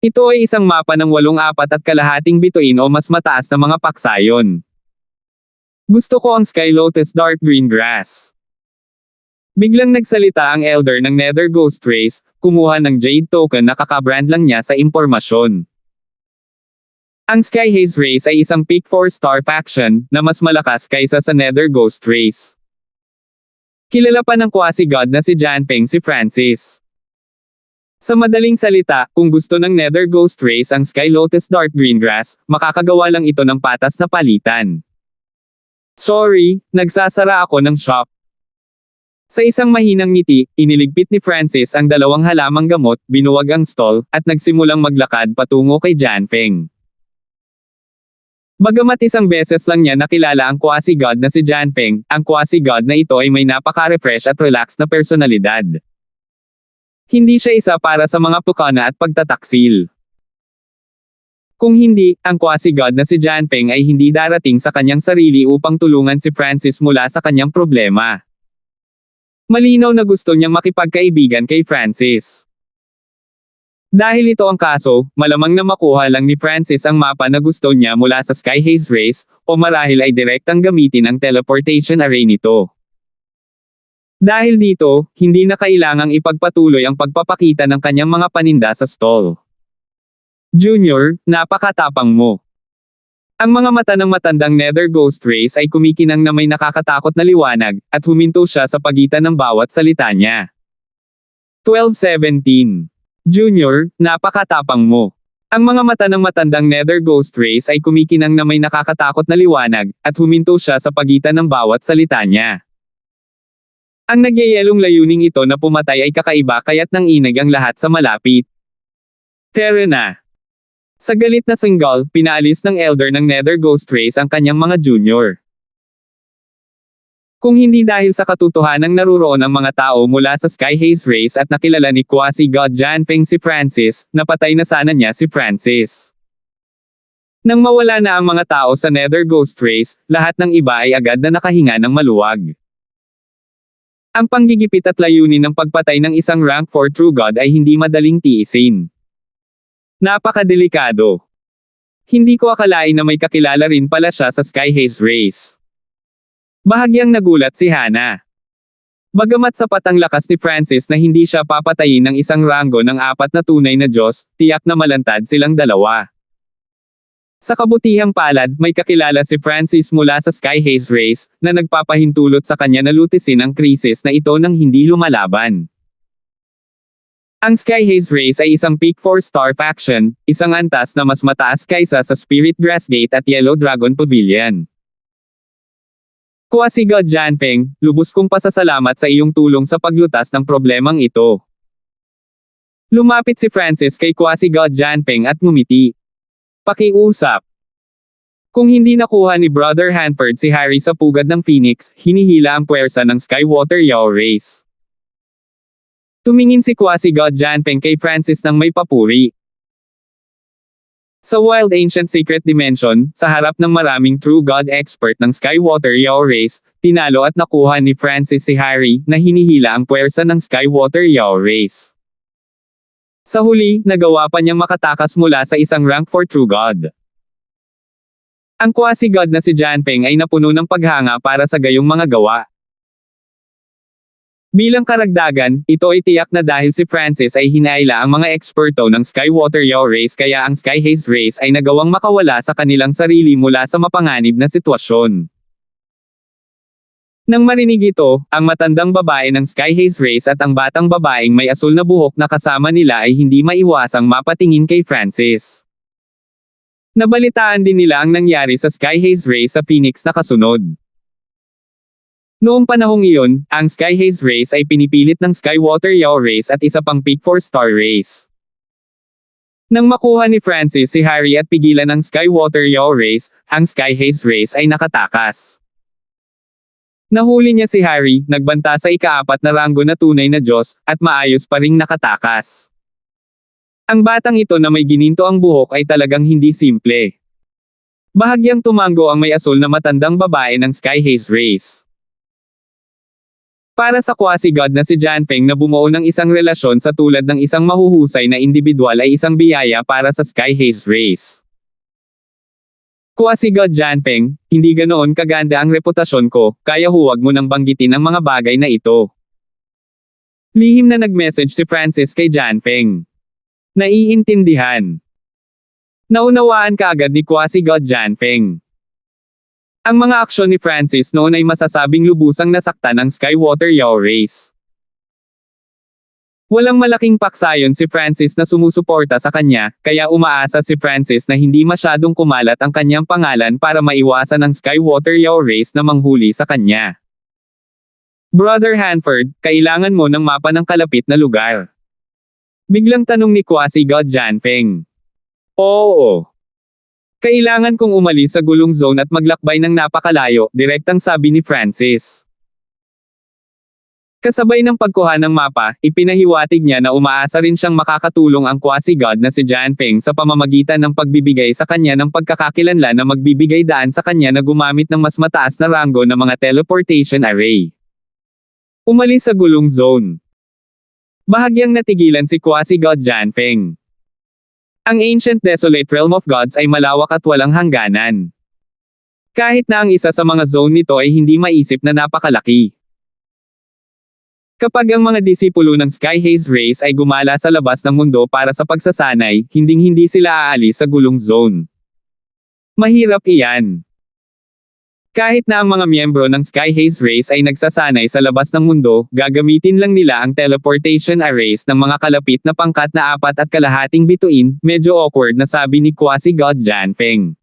Ito ay isang mapa ng 8.25 bituin o mas mataas na mga paksayon. Gusto ko ang Sky Lotus Dark Green Grass. Biglang nagsalita ang elder ng Nether Ghost Race, kumuha ng Jade Token na kakabrand lang niya sa impormasyon. Ang Sky Haze Race ay isang peak 4-star faction na mas malakas kaysa sa Nether Ghost Race. Kilala pa ng quasi-god na si Janfeng si Francis. Sa madaling salita, kung gusto ng Nether Ghost Race ang Sky Lotus Dark Greengrass, makakagawa lang ito ng patas na palitan. Sorry, nagsasara ako ng shop. Sa isang mahinang ngiti, iniligpit ni Francis ang dalawang halamang gamot, binuwag ang stall, at nagsimulang maglakad patungo kay Janfeng. Bagamat isang beses lang niya nakilala ang quasi-god na si Janfeng, ang quasi-god na ito ay may napaka-refresh at relaxed na personalidad. Hindi siya isa para sa mga pukana at pagtataksil. Kung hindi, ang quasi-god na si Janfeng ay hindi darating sa kanyang sarili upang tulungan si Francis mula sa kanyang problema. Malinaw na gusto niyang makipagkaibigan kay Francis. Dahil ito ang kaso, malamang na makuha lang ni Francis ang mapa na gusto niya mula sa Sky Haze Race, o marahil ay direktang gamitin ang teleportation array nito. Dahil dito, hindi na kailangang ipagpatuloy ang pagpapakita ng kanyang mga paninda sa stall. Junior, napakatapang mo. Ang mga mata ng matandang Nether Ghost Race ay kumikinang na may nakakatakot na liwanag, at huminto siya sa pagitan ng bawat salita niya. 12-17. Junior, napakatapang mo. Ang mga mata ng matandang Nether Ghost Race ay kumikinang na may nakakatakot na liwanag, at huminto siya sa pagitan ng bawat salita niya. Ang nagyayelong layuning ito na pumatay ay kakaiba kaya't nanginig ang lahat sa malapit. Tara na. Sa galit na singgal, pinaalis ng elder ng Nether Ghost Race ang kanyang mga junior. Kung hindi dahil sa katotohanang naruroon ang mga tao mula sa Sky Haze Race at nakilala ni quasi-god Janfeng si Francis, napatay na sana niya si Francis. Nang mawala na ang mga tao sa Nether Ghost Race, lahat ng iba ay agad na nakahinga ng maluwag. Ang panggigipit at layunin ng pagpatay ng isang rank 4 true god ay hindi madaling tiisin. Napakadelikado. Hindi ko akalain na may kakilala rin pala siya sa Sky Haze Race. Bahagyang nagulat si Hana. Bagamat sapat ang lakas ni Francis na hindi siya papatayin ng isang ranggo ng 4 na tunay na Diyos, tiyak na malantad silang dalawa. Sa kabutihang palad, may kakilala si Francis mula sa Sky Haze Race, na nagpapahintulot sa kanya na lutisin ang krisis na ito nang hindi lumalaban. Ang Sky Haze Race ay isang peak 4-star faction, isang antas na mas mataas kaysa sa Spirit Grass Gate at Yellow Dragon Pavilion. Quasi-god Janfeng, lubos kong pasasalamat sa iyong tulong sa paglutas ng problemang ito. Lumapit si Francis kay quasi-god Janfeng at ngumiti. Pakiusap. Kung hindi nakuha ni Brother Hanford si Harry sa pugad ng Phoenix, hinihila ang puwersa ng Skywater Yao Race. Tumingin si quasi-god Janfeng kay Francis ng may papuri. Sa Wild Ancient Secret Dimension, sa harap ng maraming true god expert ng Skywater Yao Race, tinalo at nakuha ni Francis si Harry na hinihila ang puwersa ng Skywater Yao Race. Sa huli, nagawa pa niyang makatakas mula sa isang rank 4 true god. Ang quasi-god na si Janfeng ay napuno ng paghanga para sa gayong mga gawa. Bilang karagdagan, ito ay tiyak na dahil si Francis ay hinaila ang mga eksperto ng Skywater Yao Race kaya ang Sky Haze Race ay nagawang makawala sa kanilang sarili mula sa mapanganib na sitwasyon. Nang marinig ito, ang matandang babae ng Sky Haze Race at ang batang babaeng may asul na buhok na kasama nila ay hindi maiwasang mapatingin kay Francis. Nabalitaan din nila ang nangyari sa Sky Haze Race sa Phoenix na kasunod. Noong panahong iyon, ang Sky Haze Race ay pinipilit ng Skywater Yao Race at isa pang peak 4-star race. Nang makuha ni Francis si Harry at pigilan ng Skywater Yao Race, ang Sky Haze Race ay nakatakas. Nahuli niya si Harry, nagbanta sa ika-4 na ranggo na tunay na Diyos, at maayos pa ring nakatakas. Ang batang ito na may gininto ang buhok ay talagang hindi simple. Bahagyang tumango ang may asul na matandang babae ng Sky Haze Race. Para sa quasi-god na si Janfeng na bumuo ng isang relasyon sa tulad ng isang mahuhusay na individual ay isang biyaya para sa Sky Haze Race. Quasi-god Janfeng, hindi ganoon kaganda ang reputasyon ko, kaya huwag mo nang banggitin ang mga bagay na ito. Lihim na nag-message si Francis kay Janfeng. Naiintindihan. Naunawaan kaagad ni Quasi-God Janfeng. Ang mga aksyon ni Francis noon ay masasabing lubusang nasaktan ang Skywater Yao race. Walang malaking paksayon si Francis na sumusuporta sa kanya, kaya umaasa si Francis na hindi masyadong kumalat ang kanyang pangalan para maiwasan ang Skywater Yao race na manghuli sa kanya. Brother Hanford, kailangan mo ng mapa ng kalapit na lugar. Biglang tanong ni Quasi-God Janfeng. Oo. Kailangan kong umalis sa gulong zone at maglakbay ng napakalayo, direktang sabi ni Francis. Kasabay ng pagkuha ng mapa, ipinahiwatig niya na umaasa rin siyang makakatulong ang Quasi-God na si Janfeng sa pamamagitan ng pagbibigay sa kanya ng pagkakakilanlan na magbibigay daan sa kanya na gumamit ng mas mataas na ranggo ng mga teleportation array. Umalis sa gulong zone. Bahagyang natigilan si Quasi-God Janfeng. Ang Ancient Desolate Realm of Gods ay malawak at walang hangganan. Kahit na ang isa sa mga zone nito ay hindi maisip na napakalaki. Kapag ang mga disipulo ng Sky Haze Race ay gumala sa labas ng mundo para sa pagsasanay, hinding-hindi sila aalis sa gulong zone. Mahirap iyan. Kahit na ang mga miyembro ng Sky Haze Race ay nagsasanay sa labas ng mundo, gagamitin lang nila ang teleportation arrays ng mga kalapit na pangkat na 4.5 bituin, medyo awkward na sabi ni Quasi-God Janfeng.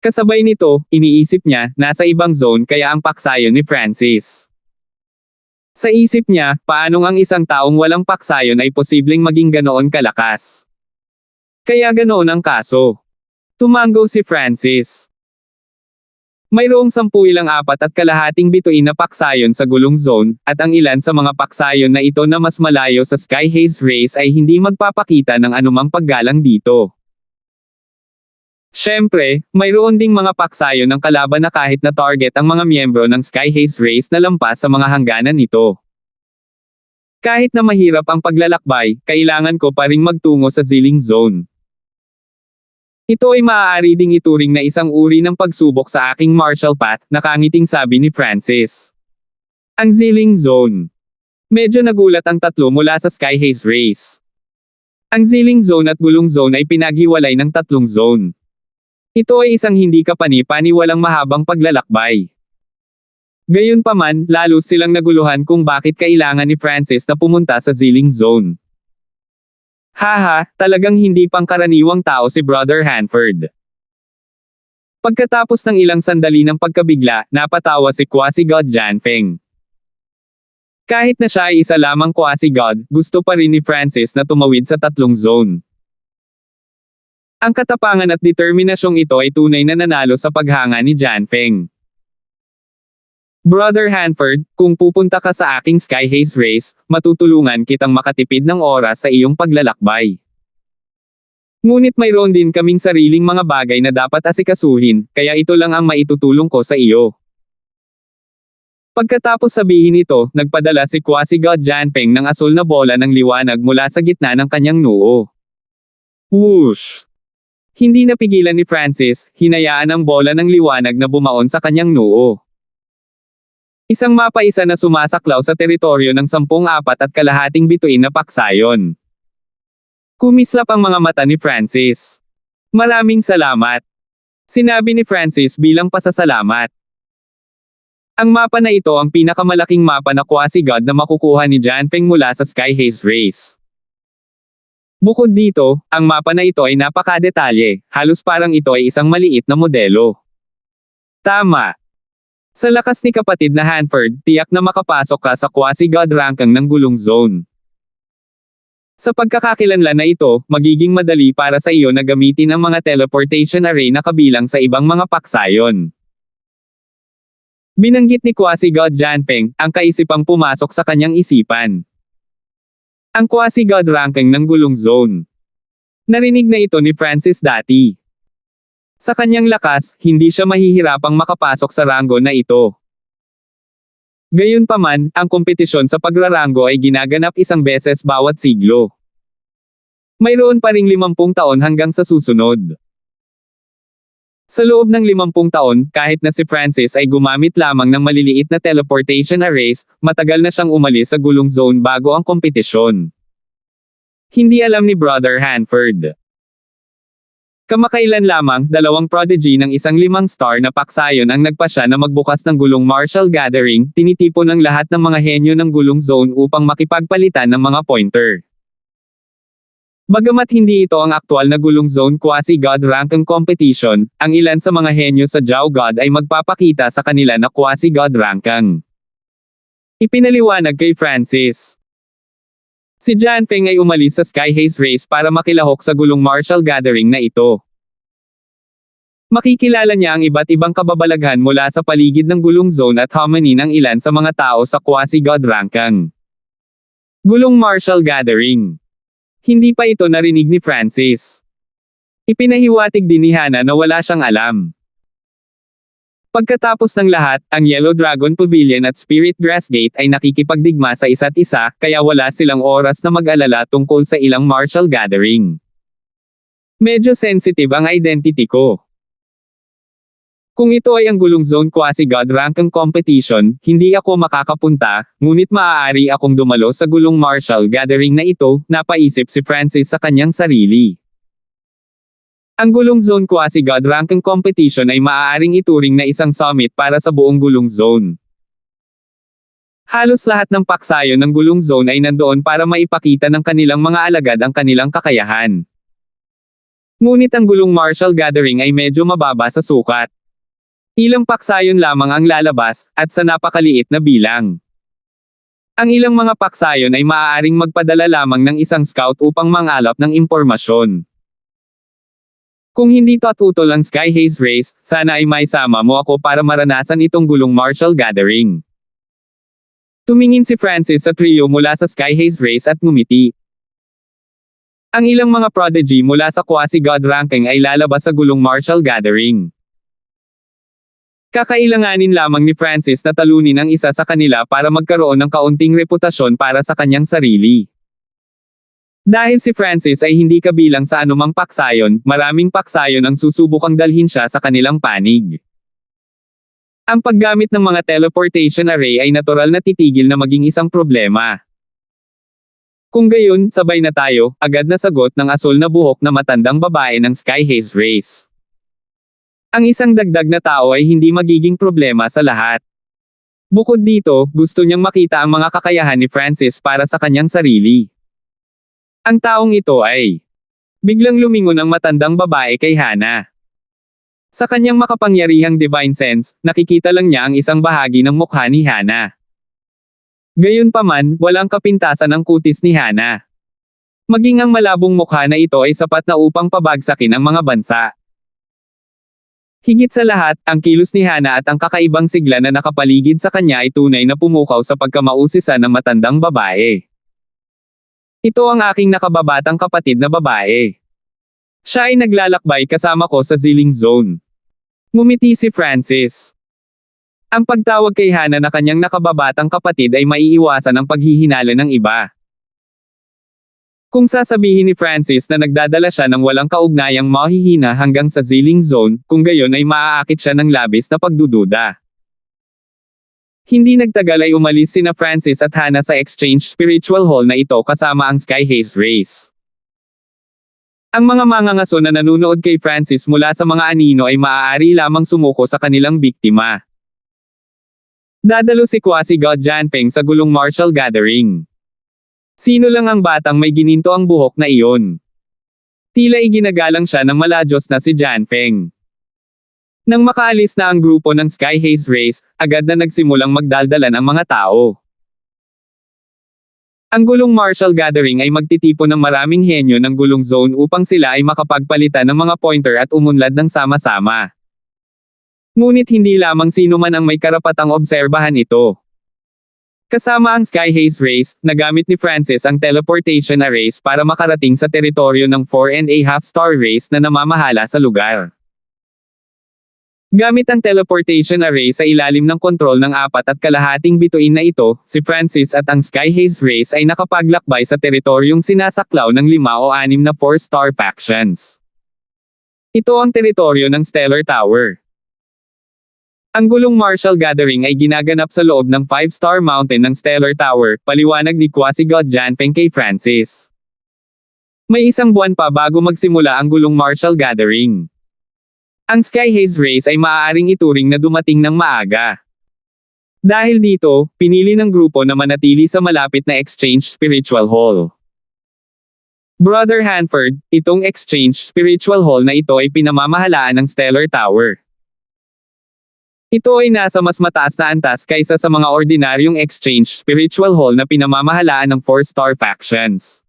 Kasabay nito, iniisip niya, nasa ibang zone kaya ang paksayon ni Francis. Sa isip niya, paanong ang isang taong walang paksayon ay posibleng maging ganoon kalakas? Kaya ganoon ang kaso. Tumango si Francis. Mayroong 10.4.5 bituin na paksayon sa gulong zone, at ang ilan sa mga paksayon na ito na mas malayo sa Sky Haze Race ay hindi magpapakita ng anumang paggalang dito. Siyempre, mayroon ding mga paksayon ng kalaban na kahit na target ang mga miyembro ng Sky Haze Race na lampas sa mga hangganan nito. Kahit na mahirap ang paglalakbay, kailangan ko pa ring magtungo sa Zilling Zone. Ito ay maaari ding ituring na isang uri ng pagsubok sa aking martial path, nakangiting sabi ni Francis. Ang Zilling Zone. Medyo nagulat ang tatlo mula sa Sky Haze Race. Ang Zilling Zone at Gulong Zone ay pinaghiwalay ng tatlong zone. Ito ay isang hindi kapani-paniwalang mahabang paglalakbay. Gayunpaman, lalo silang naguluhan kung bakit kailangan ni Francis na pumunta sa Zilling Zone. Haha, talagang hindi pangkaraniwang tao si Brother Hanford. Pagkatapos ng ilang sandali ng pagkabigla, napatawa si Quasi-God Janfeng. Kahit na siya ay isa lamang Quasi-God, gusto pa rin ni Francis na tumawid sa tatlong zone. Ang katapangan at determinasyong ito ay tunay na nanalo sa paghanga ni Janfeng. Brother Hanford, kung pupunta ka sa aking Sky Haze Race, matutulungan kitang makatipid ng oras sa iyong paglalakbay. Ngunit mayroon din kaming sariling mga bagay na dapat asikasuhin, kaya ito lang ang maitutulong ko sa iyo. Pagkatapos sabihin ito, nagpadala si Quasi-God Janfeng ng asul na bola ng liwanag mula sa gitna ng kanyang noo. Whoosh! Hindi napigilan ni Francis, hinayaan ang bola ng liwanag na bumaon sa kanyang noo. Isang mapaisa na sumasaklaw sa teritoryo ng 10.4.5 bituin na paksayon. Kumislap ang mga mata ni Francis. Maraming salamat. Sinabi ni Francis bilang pasasalamat. Ang mapa na ito ang pinakamalaking mapa na Quasi-God na makukuha ni Janfeng mula sa Sky Haze Race. Bukod dito, ang mapa na ito ay napakadetalye, halos parang ito ay isang maliit na modelo. Tama. Sa lakas ni kapatid na Hanford, tiyak na makapasok ka sa Quasi-God ranking ng Gulong Zone. Sa pagkakakilanlan na ito, magiging madali para sa iyo na gamitin ang mga teleportation array na kabilang sa ibang mga paksayon. Binanggit ni Quasi-God Janfeng, ang kaisipang pumasok sa kanyang isipan. Ang Quasi-God ranking ng Gulong Zone. Narinig na ito ni Francis dati. Sa kanyang lakas, hindi siya mahihirapang makapasok sa ranggo na ito. Gayunpaman, ang kompetisyon sa pagraranggo ay ginaganap isang beses bawat siglo. Mayroon pa ring 50 taon hanggang sa susunod. Sa loob ng 50 taon, kahit na si Francis ay gumamit lamang ng maliliit na teleportation arrays, matagal na siyang umalis sa Gulong Zone bago ang kompetisyon. Hindi alam ni Brother Hanford. Kamakailan lamang, dalawang prodigy ng isang 5-star na paksayon ang nagpasya na magbukas ng gulong Martial Gathering, tinitipon ng lahat ng mga henyo ng gulong zone upang makipagpalitan ng mga pointer. Bagamat hindi ito ang aktual na gulong zone quasi-god ranking competition, ang ilan sa mga henyo sa Jiao God ay magpapakita sa kanila na quasi-god ranking. Ipinaliwanag kay Francis. Si Jianfeng ay umalis sa Sky Haze Race para makilahok sa gulong Martial Gathering na ito. Makikilala niya ang iba't ibang kababalaghan mula sa paligid ng gulong zone at harmony ng ilan sa mga tao sa quasi-god ranking. Gulong Martial Gathering. Hindi pa ito narinig ni Francis. Ipinahiwatig din ni Hana na wala siyang alam. Pagkatapos ng lahat, ang Yellow Dragon Pavilion at Spirit Grass Gate ay nakikipagdigma sa isa't isa, kaya wala silang oras na mag-alala tungkol sa ilang Martial Gathering. Medyo sensitive ang identity ko. Kung ito ay ang gulong zone quasi-god ranking competition, hindi ako makakapunta, ngunit maaari akong dumalo sa gulong Martial Gathering na ito, napaisip si Francis sa kanyang sarili. Ang gulong zone quasi-god ranking competition ay maaaring ituring na isang summit para sa buong gulong zone. Halos lahat ng paksayon ng gulong zone ay nandoon para maipakita ng kanilang mga alagad ang kanilang kakayahan. Ngunit ang gulong Martial Gathering ay medyo mababa sa sukat. Ilang paksayon lamang ang lalabas, at sa napakaliit na bilang. Ang ilang mga paksayon ay maaaring magpadala lamang ng isang scout upang mangalap ng impormasyon. Kung hindi tututol ang Sky Haze Race, sana ay maisama mo ako para maranasan itong gulong Martial Gathering. Tumingin si Francis sa trio mula sa Sky Haze Race at ngumiti. Ang ilang mga prodigy mula sa quasi-god ranking ay lalabas sa gulong Martial Gathering. Kakailanganin lamang ni Francis na talunin ang isa sa kanila para magkaroon ng kaunting reputasyon para sa kanyang sarili. Dahil si Francis ay hindi kabilang sa anumang paksayon, maraming paksayon ang susubukang dalhin siya sa kanilang panig. Ang paggamit ng mga teleportation array ay natural na titigil na maging isang problema. Kung gayon, sabay na tayo, agad na sagot ng asul na buhok na matandang babae ng Sky Haze Race. Ang isang dagdag na tao ay hindi magiging problema sa lahat. Bukod dito, gusto niyang makita ang mga kakayahan ni Francis para sa kanyang sarili. Ang taong ito ay biglang lumingon ang matandang babae kay Hana. Sa kanyang makapangyarihang divine sense, nakikita lang niya ang isang bahagi ng mukha ni Hana. Gayunpaman, walang kapintasan ang kutis ni Hana. Maging ang malabong mukha na ito ay sapat na upang pabagsakin ang mga bansa. Higit sa lahat, ang kilos ni Hana at ang kakaibang sigla na nakapaligid sa kanya ay tunay na pumukaw sa pagkamausisa ng matandang babae. Ito ang aking nakababatang kapatid na babae. Siya ay naglalakbay kasama ko sa Ziling Zone. Ngumiti si Francis. Ang pagtawag kay Hana na kanyang nakababatang kapatid ay maiiwasan ang paghihinala ng iba. Kung sasabihin ni Francis na nagdadala siya ng walang kaugnayang mahihina hanggang sa Ziling Zone, kung gayon ay maaakit siya ng labis na pagdududa. Hindi nagtagal ay umalis sina Francis at Hana sa Exchange Spiritual Hall na ito kasama ang Sky Haze Race. Ang mga mangangaso na nanunood kay Francis mula sa mga anino ay maaari lamang sumuko sa kanilang biktima. Dadalo si quasi-god Jianfeng sa gulong Martial Gathering. Sino lang ang batang may gininto ang buhok na iyon? Tila iginagalang siya ng maladyos na si Jianfeng. Nang makaalis na ang grupo ng Sky Haze Race, agad na nagsimulang magdaldalan ang mga tao. Ang gulong Martial Gathering ay magtitipon ng maraming henyo ng gulong zone upang sila ay makapagpalitan ng mga pointer at umunlad ng sama-sama. Ngunit hindi lamang sino man ang may karapatang obserbahan ito. Kasama ang Sky Haze Race, nagamit ni Francis ang teleportation arrays para makarating sa teritoryo ng 4.5 star race na namamahala sa lugar. Gamit ang teleportation array sa ilalim ng kontrol ng 4.5 bituin na ito, si Francis at ang Sky Haze Race ay nakapaglakbay sa teritoryong sinasaklaw ng 5 o 6 na 4-star factions. Ito ang teritoryo ng Stellar Tower. Ang gulong Martial Gathering ay ginaganap sa loob ng 5-star mountain ng Stellar Tower, paliwanag ni quasi-god Jianfeng kay Francis. May isang buwan pa bago magsimula ang gulong Martial Gathering. Ang Sky Haze Race ay maaaring ituring na dumating ng maaga. Dahil dito, pinili ng grupo na manatili sa malapit na Exchange Spiritual Hall. Brother Hanford, itong Exchange Spiritual Hall na ito ay pinamamahalaan ng Stellar Tower. Ito ay nasa mas mataas na antas kaysa sa mga ordinaryong Exchange Spiritual Hall na pinamamahalaan ng 4-star factions.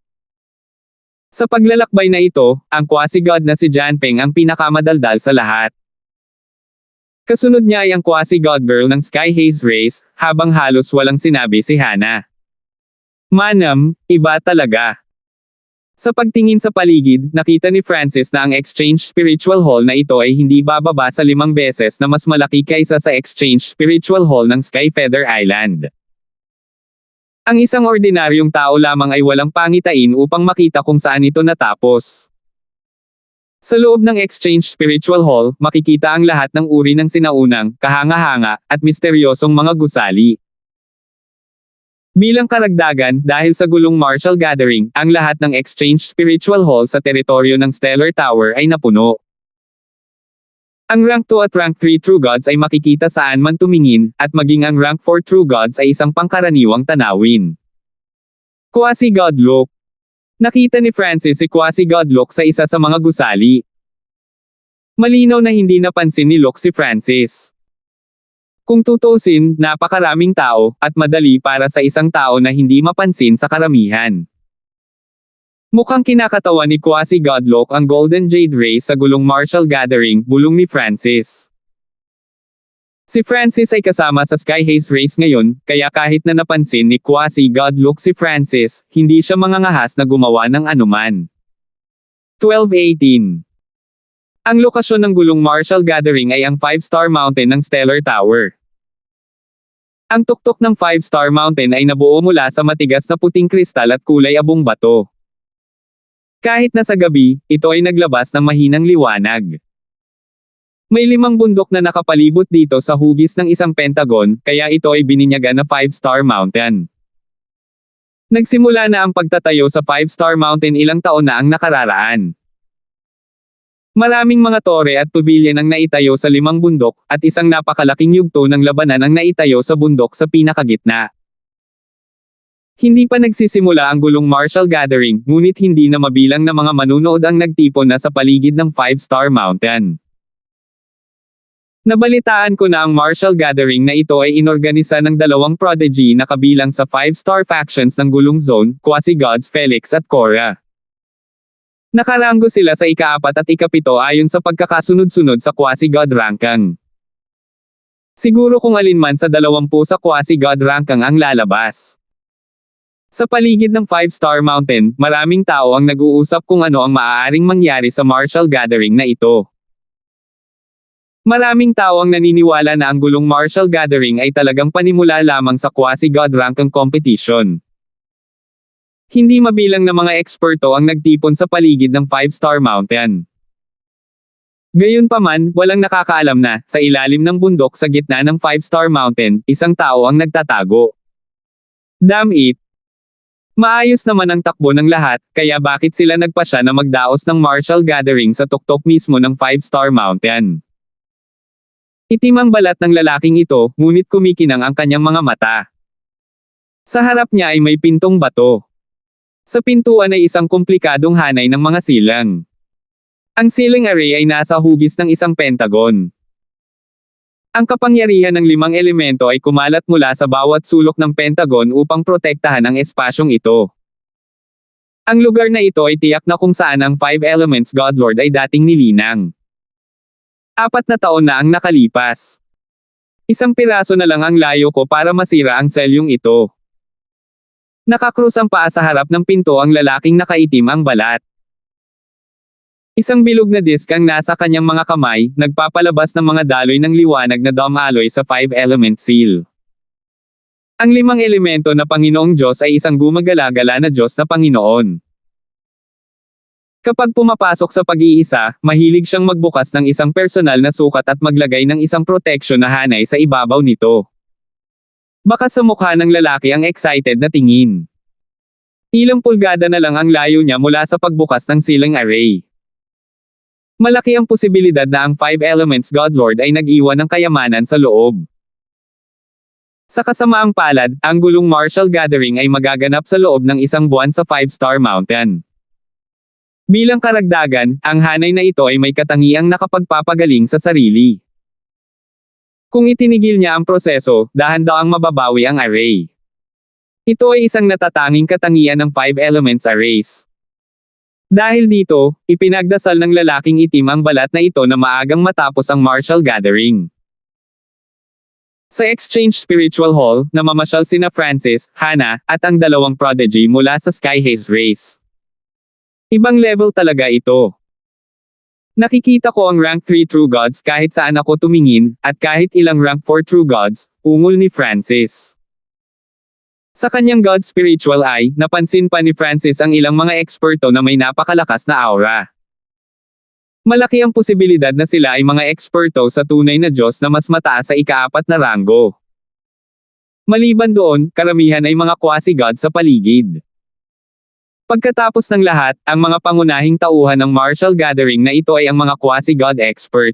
Sa paglalakbay na ito, ang quasi-god na si Janpeng ang pinakamadaldal sa lahat. Kasunod niya ay ang quasi-god girl ng Sky Haze Race, habang halos walang sinabi si Hana. Manam, iba talaga. Sa pagtingin sa paligid, nakita ni Francis na ang Exchange Spiritual Hall na ito ay hindi bababa sa 5 beses na mas malaki kaysa sa Exchange Spiritual Hall ng Sky Feather Island. Ang isang ordinaryong tao lamang ay walang pangitain upang makita kung saan ito natapos. Sa loob ng Exchange Spiritual Hall, makikita ang lahat ng uri ng sinaunang, kahanga-hanga, at misteryosong mga gusali. Bilang karagdagan, dahil sa gulong Martial Gathering, ang lahat ng Exchange Spiritual Hall sa teritoryo ng Stellar Tower ay napuno. Ang Rank 2 at Rank 3 True Gods ay makikita saan man tumingin, at maging ang Rank 4 True Gods ay isang pangkaraniwang tanawin. Quasi-God Look. Nakita ni Francis si Quasi-God Look sa isa sa mga gusali. Malinaw na hindi napansin ni Look si Francis. Kung tutuusin, napakaraming tao, at madali para sa isang tao na hindi mapansin sa karamihan. Mukhang kinakatawa ni Quasi-God Look ang Golden Jade Ray sa gulong Martial Gathering, bulong ni Francis. Si Francis ay kasama sa Sky Haze Race ngayon, kaya kahit na napansin ni Quasi-God Look si Francis, hindi siya mangangahas na gumawa ng anuman. 12:18. Ang lokasyon ng gulong Martial Gathering ay ang 5-star mountain ng Stellar Tower. Ang tuktok ng 5-star mountain ay nabuo mula sa matigas na puting kristal at kulay abong bato. Kahit na sa gabi, ito ay naglabas ng mahinang liwanag. May 5 bundok na nakapalibot dito sa hugis ng isang pentagon, kaya ito ay bininyagan na 5-star mountain. Nagsimula na ang pagtatayo sa 5-star mountain ilang taon na ang nakararaan. Maraming mga tore at pavilion ang naitayo sa 5 bundok, at isang napakalaking yugto ng labanan ang naitayo sa bundok sa pinakagitna. Hindi pa nagsisimula ang gulong Martial Gathering, ngunit hindi na mabilang na mga manunood ang nagtipon na sa paligid ng 5-star mountain. Nabalitaan ko na ang Martial Gathering na ito ay inorganisa ng 2 prodigy na kabilang sa 5-star factions ng gulong zone, Quasi-Gods Felix at Cora. Nakaranggo sila sa ika-4 at ika-7 ayon sa pagkakasunod-sunod sa Quasi-God ranking. Siguro kung alinman sa 20 sa Quasi-God ranking ang lalabas. Sa paligid ng 5-star mountain, maraming tao ang nag-uusap kung ano ang maaaring mangyari sa Martial Gathering na ito. Maraming tao ang naniniwala na ang gulong Martial Gathering ay talagang panimula lamang sa Quasi-God ranking competition. Hindi mabilang na mga eksperto ang nagtipon sa paligid ng 5-star mountain. Gayunpaman, walang nakakaalam na, sa ilalim ng bundok sa gitna ng 5-star mountain, isang tao ang nagtatago. Damn it! Maayos naman ang takbo ng lahat, kaya bakit sila nagpasya na magdaos ng Martial Gathering sa tuktok mismo ng 5-star mountain? Itim ang balat ng lalaking ito, ngunit kumikinang ang kanyang mga mata. Sa harap niya ay may pintong bato. Sa pintuan ay isang komplikadong hanay ng mga silang. Ang ceiling array ay nasa hugis ng isang pentagon. Ang kapangyarihan ng 5 elemento ay kumalat mula sa bawat sulok ng pentagon upang protektahan ang espasyong ito. Ang lugar na ito ay tiyak na kung saan ang 5 Elements Godlord ay dating nilinang. 4 na taon na ang nakalipas. Isang piraso na lang ang layo ko para masira ang selyong ito. Nakakrus ang paa sa harap ng pinto ang lalaking nakaitim ang balat. Isang bilog na disk ang nasa kanyang mga kamay, nagpapalabas ng mga daloy ng liwanag na dome alloy sa 5-element seal. Ang 5 elemento na Panginoong Diyos ay isang gumagala-gala na Diyos na Panginoon. Kapag pumapasok sa pag-iisa, mahilig siyang magbukas ng isang personal na sukat at maglagay ng isang proteksyon na hanay sa ibabaw nito. Baka sa mukha ng lalaki ang excited na tingin. Ilang pulgada na lang ang layo niya mula sa pagbukas ng ceiling array. Malaki ang posibilidad na ang Five Elements Godlord ay nag-iwan ng kayamanan sa loob. Sa kasamaang palad, ang gulong martial gathering ay magaganap sa loob ng isang buwan sa 5-star mountain. Bilang karagdagan, ang hanay na ito ay may katangiang nakapagpapagaling sa sarili. Kung itinigil niya ang proseso, dahan-daang mababawi ang array. Ito ay isang natatanging katangian ng Five Elements Arrays. Dahil dito, ipinagdasal ng lalaking itim ang balat na ito na maagang matapos ang martial gathering. Sa Exchange Spiritual Hall, namamasyal sina Francis, Hannah, at ang dalawang prodigy mula sa Sky Haze Race. Ibang level talaga ito. Nakikita ko ang rank 3 True Gods kahit saan ako tumingin, at kahit ilang rank 4 True Gods, ungol ni Francis. Sa kanyang God Spiritual Eye, napansin pa ni Francis ang ilang mga eksperto na may napakalakas na aura. Malaki ang posibilidad na sila ay mga eksperto sa tunay na Diyos na mas mataas sa ika-4 na ranggo. Maliban doon, karamihan ay mga quasi-god sa paligid. Pagkatapos ng lahat, ang mga pangunahing tauhan ng martial gathering na ito ay ang mga quasi-god expert.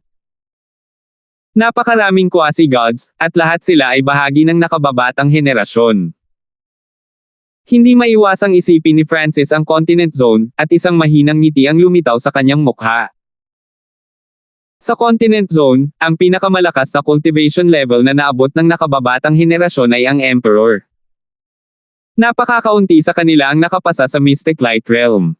Napakaraming quasi-gods, at lahat sila ay bahagi ng nakababatang henerasyon. Hindi maiwasang isipin ni Francis ang Continent Zone, at isang mahinang ngiti ang lumitaw sa kanyang mukha. Sa Continent Zone, ang pinakamalakas na cultivation level na naabot ng nakababatang henerasyon ay ang Emperor. Napakakaunti sa kanila ang nakapasa sa Mystic Light Realm.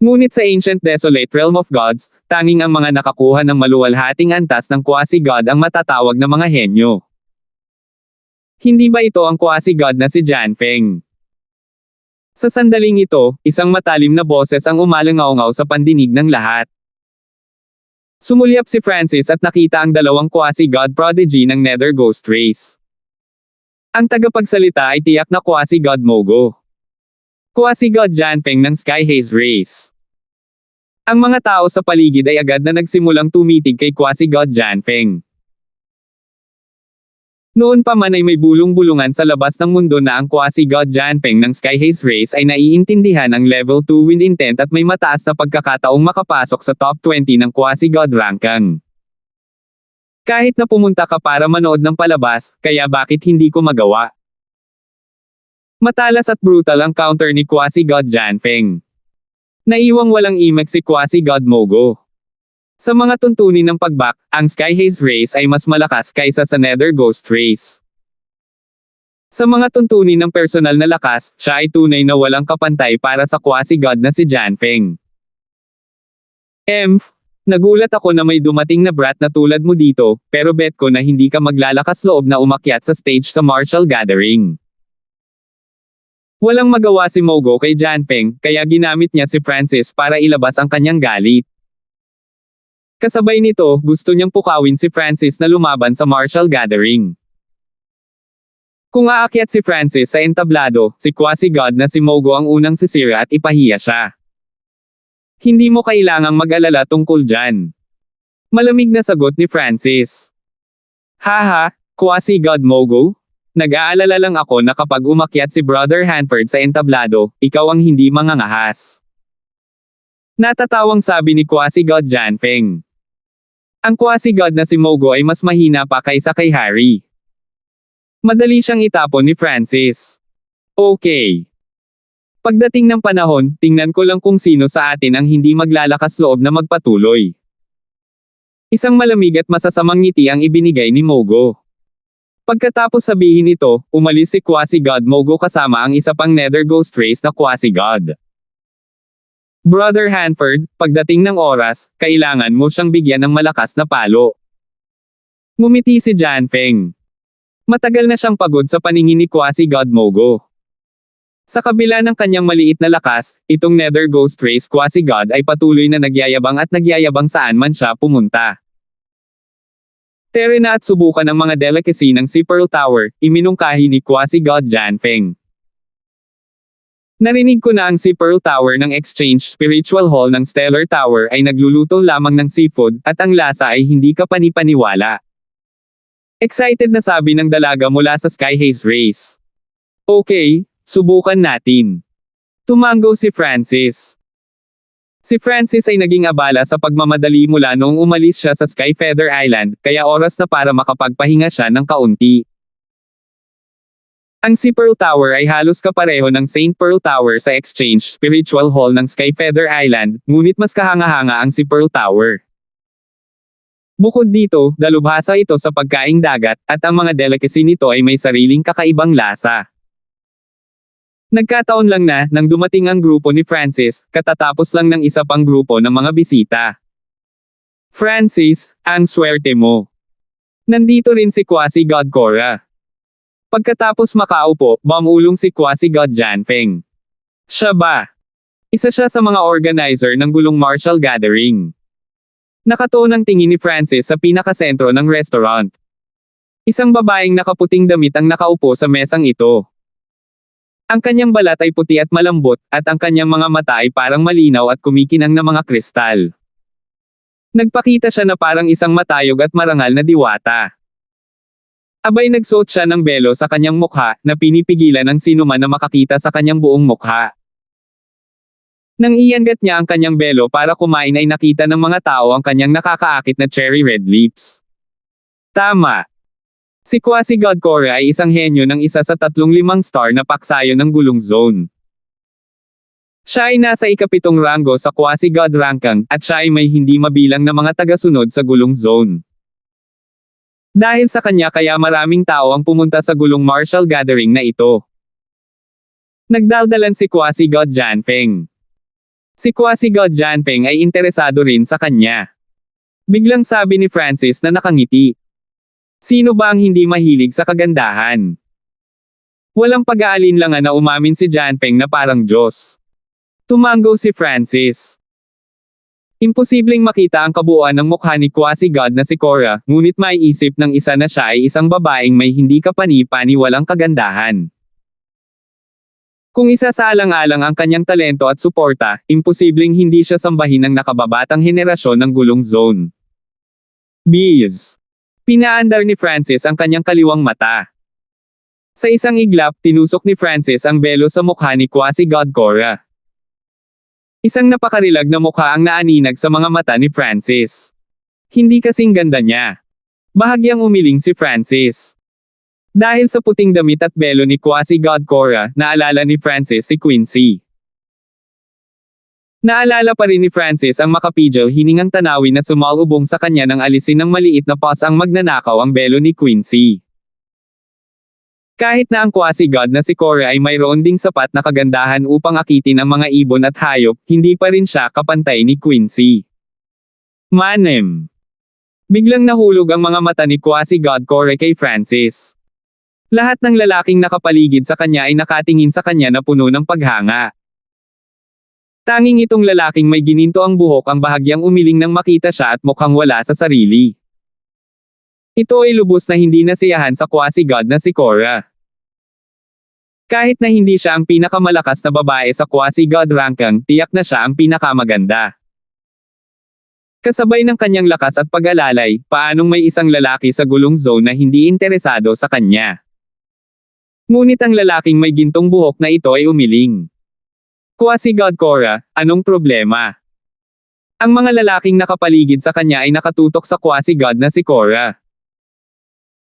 Ngunit sa Ancient Desolate Realm of Gods, tanging ang mga nakakuha ng maluwalhating antas ng quasi-god ang matatawag na mga henyo. Hindi ba ito ang quasi-god na si Jianfeng? Sa sandaling ito, isang matalim na boses ang umalangaw-ngaw sa pandinig ng lahat. Sumulyap si Francis at nakita ang dalawang quasi-god prodigy ng Nether Ghost Race. Ang tagapagsalita ay tiyak na quasi-god Mogo. Quasi-god Jianfeng ng Sky Haze Race. Ang mga tao sa paligid ay agad na nagsimulang tumitig kay quasi-god Jianfeng. Noon pa man ay may bulong-bulungan sa labas ng mundo na ang quasi-god Jianfeng ng Sky Haze Race ay naiintindihan ang level 2 wind intent at may mataas na pagkakataong makapasok sa top 20 ng quasi-god ranking. Kahit na pumunta ka para manood ng palabas, kaya bakit hindi ko magawa? Matalas at brutal ang counter ni quasi-god Jianfeng. Naiwang walang imek si quasi-god Mogo. Sa mga tuntunin ng pagbak, ang Sky Haze Race ay mas malakas kaysa sa Nether Ghost Race. Sa mga tuntunin ng personal na lakas, siya ay tunay na walang kapantay para sa quasi-god na si Jianfeng. Nagulat ako na may dumating na brat na tulad mo dito, pero bet ko na hindi ka maglalakas loob na umakyat sa stage sa martial gathering. Walang magawa si Mogo kay Jianfeng, kaya ginamit niya si Francis para ilabas ang kanyang galit. Kasabay nito, gusto niyang pukawin si Francis na lumaban sa martial gathering. Kung aakyat si Francis sa entablado, si quasi-god na si Mogo ang unang sisira at ipahiya siya. Hindi mo kailangang mag-alala tungkol dyan. Malamig na sagot ni Francis. Haha, quasi-god Mogo? Nag-aalala lang ako na kapag umakyat si Brother Hanford sa entablado, ikaw ang hindi mangangahas. Natatawang sabi ni quasi-god Jianfeng. Ang quasi-god na si Mogo ay mas mahina pa kaysa kay Harry. Madali siyang itapon ni Francis. Okay. Pagdating ng panahon, tingnan ko lang kung sino sa atin ang hindi maglalakas loob na magpatuloy. Isang malamig at masasamang ngiti ang ibinigay ni Mogo. Pagkatapos sabihin ito, umalis si quasi-god Mogo kasama ang isa pang Nether Ghost Race na quasi-god. Brother Hanford, pagdating ng oras, kailangan mo siyang bigyan ng malakas na palo. Ngumiti si Jianfeng. Matagal na siyang pagod sa paningin ni quasi-god Mogo. Sa kabila ng kanyang maliit na lakas, itong Nether Ghost Race quasi-god ay patuloy na nagyayabang saan man siya pumunta. Tere na at subukan ang mga delicacy ng si Pearl Tower, iminungkahi ni quasi-god Jianfeng. Narinig ko na ang si Pearl Tower ng Exchange Spiritual Hall ng Stellar Tower ay nagluluto lamang ng seafood, at ang lasa ay hindi ka panipaniwala. Excited na sabi ng dalaga mula sa Sky Haze Race. Okay, subukan natin. Tumango si Francis. Si Francis ay naging abala sa pagmamadali mula noong umalis siya sa Skyfeather Island, kaya oras na para makapagpahinga siya ng kaunti. Ang si Pearl Tower ay halos kapareho ng St. Pearl Tower sa Exchange Spiritual Hall ng Skyfeather Island, ngunit mas kahanga-hanga ang si Pearl Tower. Bukod dito, dalubhasa ito sa pagkaing dagat, at ang mga delicacy nito ay may sariling kakaibang lasa. Nagkataon lang na, nang dumating ang grupo ni Francis, katatapos lang ng isa pang grupo ng mga bisita. Francis, ang swerte mo. Nandito rin si Quasi God Cora. Pagkatapos makaupo, bumulong si Quasi God Janfeng. Siya ba? Isa siya sa mga organizer ng gulong martial gathering. Nakatuon ang tingin ni Francis sa pinakasentro ng restaurant. Isang babaeng nakaputing damit ang nakaupo sa mesang ito. Ang kanyang balat ay puti at malambot, at ang kanyang mga mata ay parang malinaw at kumikinang na mga kristal. Nagpakita siya na parang isang matayog at marangal na diwata. Abay nagsuot siya ng belo sa kanyang mukha, na pinipigilan ng sinuman na makakita sa kanyang buong mukha. Nang iangat niya ang kanyang belo para kumain ay nakita ng mga tao ang kanyang nakakaakit na cherry red lips. Tama. Si Quasi God Cora ay isang henyo ng isa sa 3-5-star na paksayo ng gulong zone. Siya ay nasa ika-7 ranggo sa Quasi God ranking, at siya ay may hindi mabilang na mga tagasunod sa gulong zone. Dahil sa kanya kaya maraming tao ang pumunta sa gulong martial gathering na ito. Nagdaldalan si Quasi God Janfeng. Si Quasi God Janfeng ay interesado rin sa kanya. Biglang sabi ni Francis na nakangiti. Sino ba ang hindi mahilig sa kagandahan? Walang pag-aalinlangan na umamin si Janfeng na parang Diyos. Tumango si Francis. Imposibleng makita ang kabuuan ng mukha ni Quasi God na si Cora, ngunit maiisip ng isa na siya ay isang babaeng may hindi kapani-pani walang kagandahan. Kung isa sa alang-alang ang kanyang talento at suporta, imposibleng hindi siya sambahin ng nakababatang henerasyon ng gulong zone. Biz. Pinaandar ni Francis ang kanyang kaliwang mata. Sa isang iglap, tinusok ni Francis ang belo sa mukha ni Quasi God Cora. Isang napakarilag na mukha ang naaninag sa mga mata ni Francis. Hindi kasing ganda niya. Bahagyang umiling si Francis. Dahil sa puting damit at belo ni Quasi God Cora, naalala ni Francis si Quincy. Naalala pa rin ni Francis ang makapidyo hiningang tanawin na sumalubong sa kanya nang alisin ng maliit na paws ang magnanakaw ang belo ni Quincy. Kahit na ang Quasi God na si Cora ay mayroon ding sapat na kagandahan upang akitin ang mga ibon at hayop, hindi pa rin siya kapantay ni Quincy. Manem. Biglang nahulog ang mga mata ni Quasi God Cora kay Francis. Lahat ng lalaking nakapaligid sa kanya ay nakatingin sa kanya na puno ng paghanga. Tanging itong lalaking may gininto ang buhok ang bahagyang umiling nang makita siya at mukhang wala sa sarili. Ito ay lubos na hindi nasiyahan sa Quasi God na si Cora. Kahit na hindi siya ang pinakamalakas na babae sa Quasi God ranking, tiyak na siya ang pinakamaganda. Kasabay ng kanyang lakas at pag-alalay, paanong may isang lalaki sa gulong zone na hindi interesado sa kanya. Ngunit ang lalaking may gintong buhok na ito ay umiling. Quasi God Cora, anong problema? Ang mga lalaking nakapaligid sa kanya ay nakatutok sa Quasi God na si Cora.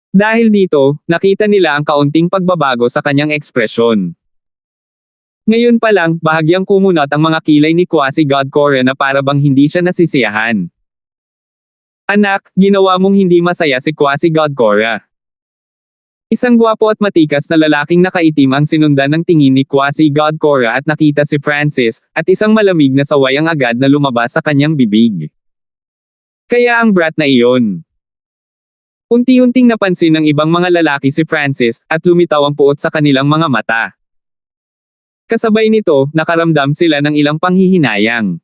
Dahil dito, nakita nila ang kaunting pagbabago sa kanyang ekspresyon. Ngayon pa lang, bahagyang kumunat ang mga kilay ni Quasi God Cora na para bang hindi siya nasisiyahan. Anak, ginawa mong hindi masaya si Quasi God Cora. Isang gwapo at matikas na lalaking nakaitim ang sinundan ng tingin ni Quasi God Cora at nakita si Francis, at isang malamig na saway ang agad na lumabas sa kanyang bibig. Kaya ang brat na iyon. Unti-unting napansin ng ibang mga lalaki si Francis, at lumitaw ang puot sa kanilang mga mata. Kasabay nito, nakaramdam sila ng ilang panghihinayang.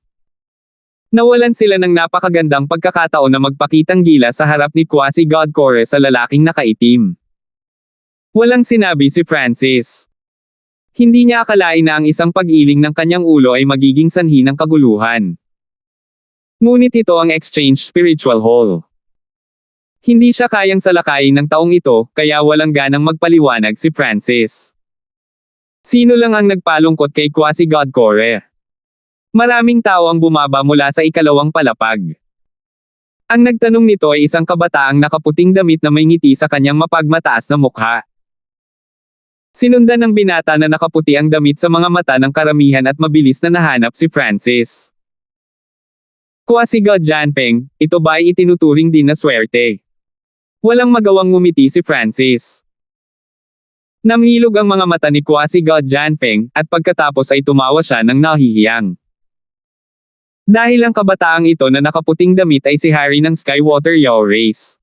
Nawalan sila ng napakagandang pagkakataon na magpakitang gila sa harap ni Quasi God Cora sa lalaking nakaitim. Walang sinabi si Francis. Hindi niya akalain na ang isang pag-iling ng kanyang ulo ay magiging sanhi ng kaguluhan. Ngunit ito ang Exchange Spiritual Hall. Hindi siya kayang salakayin ng taong ito, kaya walang ganang magpaliwanag si Francis. Sino lang ang nagpalungkot kay Quasi-God Core? Maraming tao ang bumaba mula sa ikalawang palapag. Ang nagtanong nito ay isang kabataang nakaputing damit na may ngiti sa kanyang mapagmataas na mukha. Sinundan ng binata na nakaputi ang damit sa mga mata ng karamihan at mabilis na nahanap si Francis. Quasi-God Janpeng, ito ba ay itinuturing din na swerte? Walang magawang ngumiti si Francis. Namilog ang mga mata ni Quasi-God Janpeng, at pagkatapos ay tumawa siya ng nahihiyang. Dahil ang kabataang ito na nakaputing damit ay si Harry ng Skywater Yaw Race.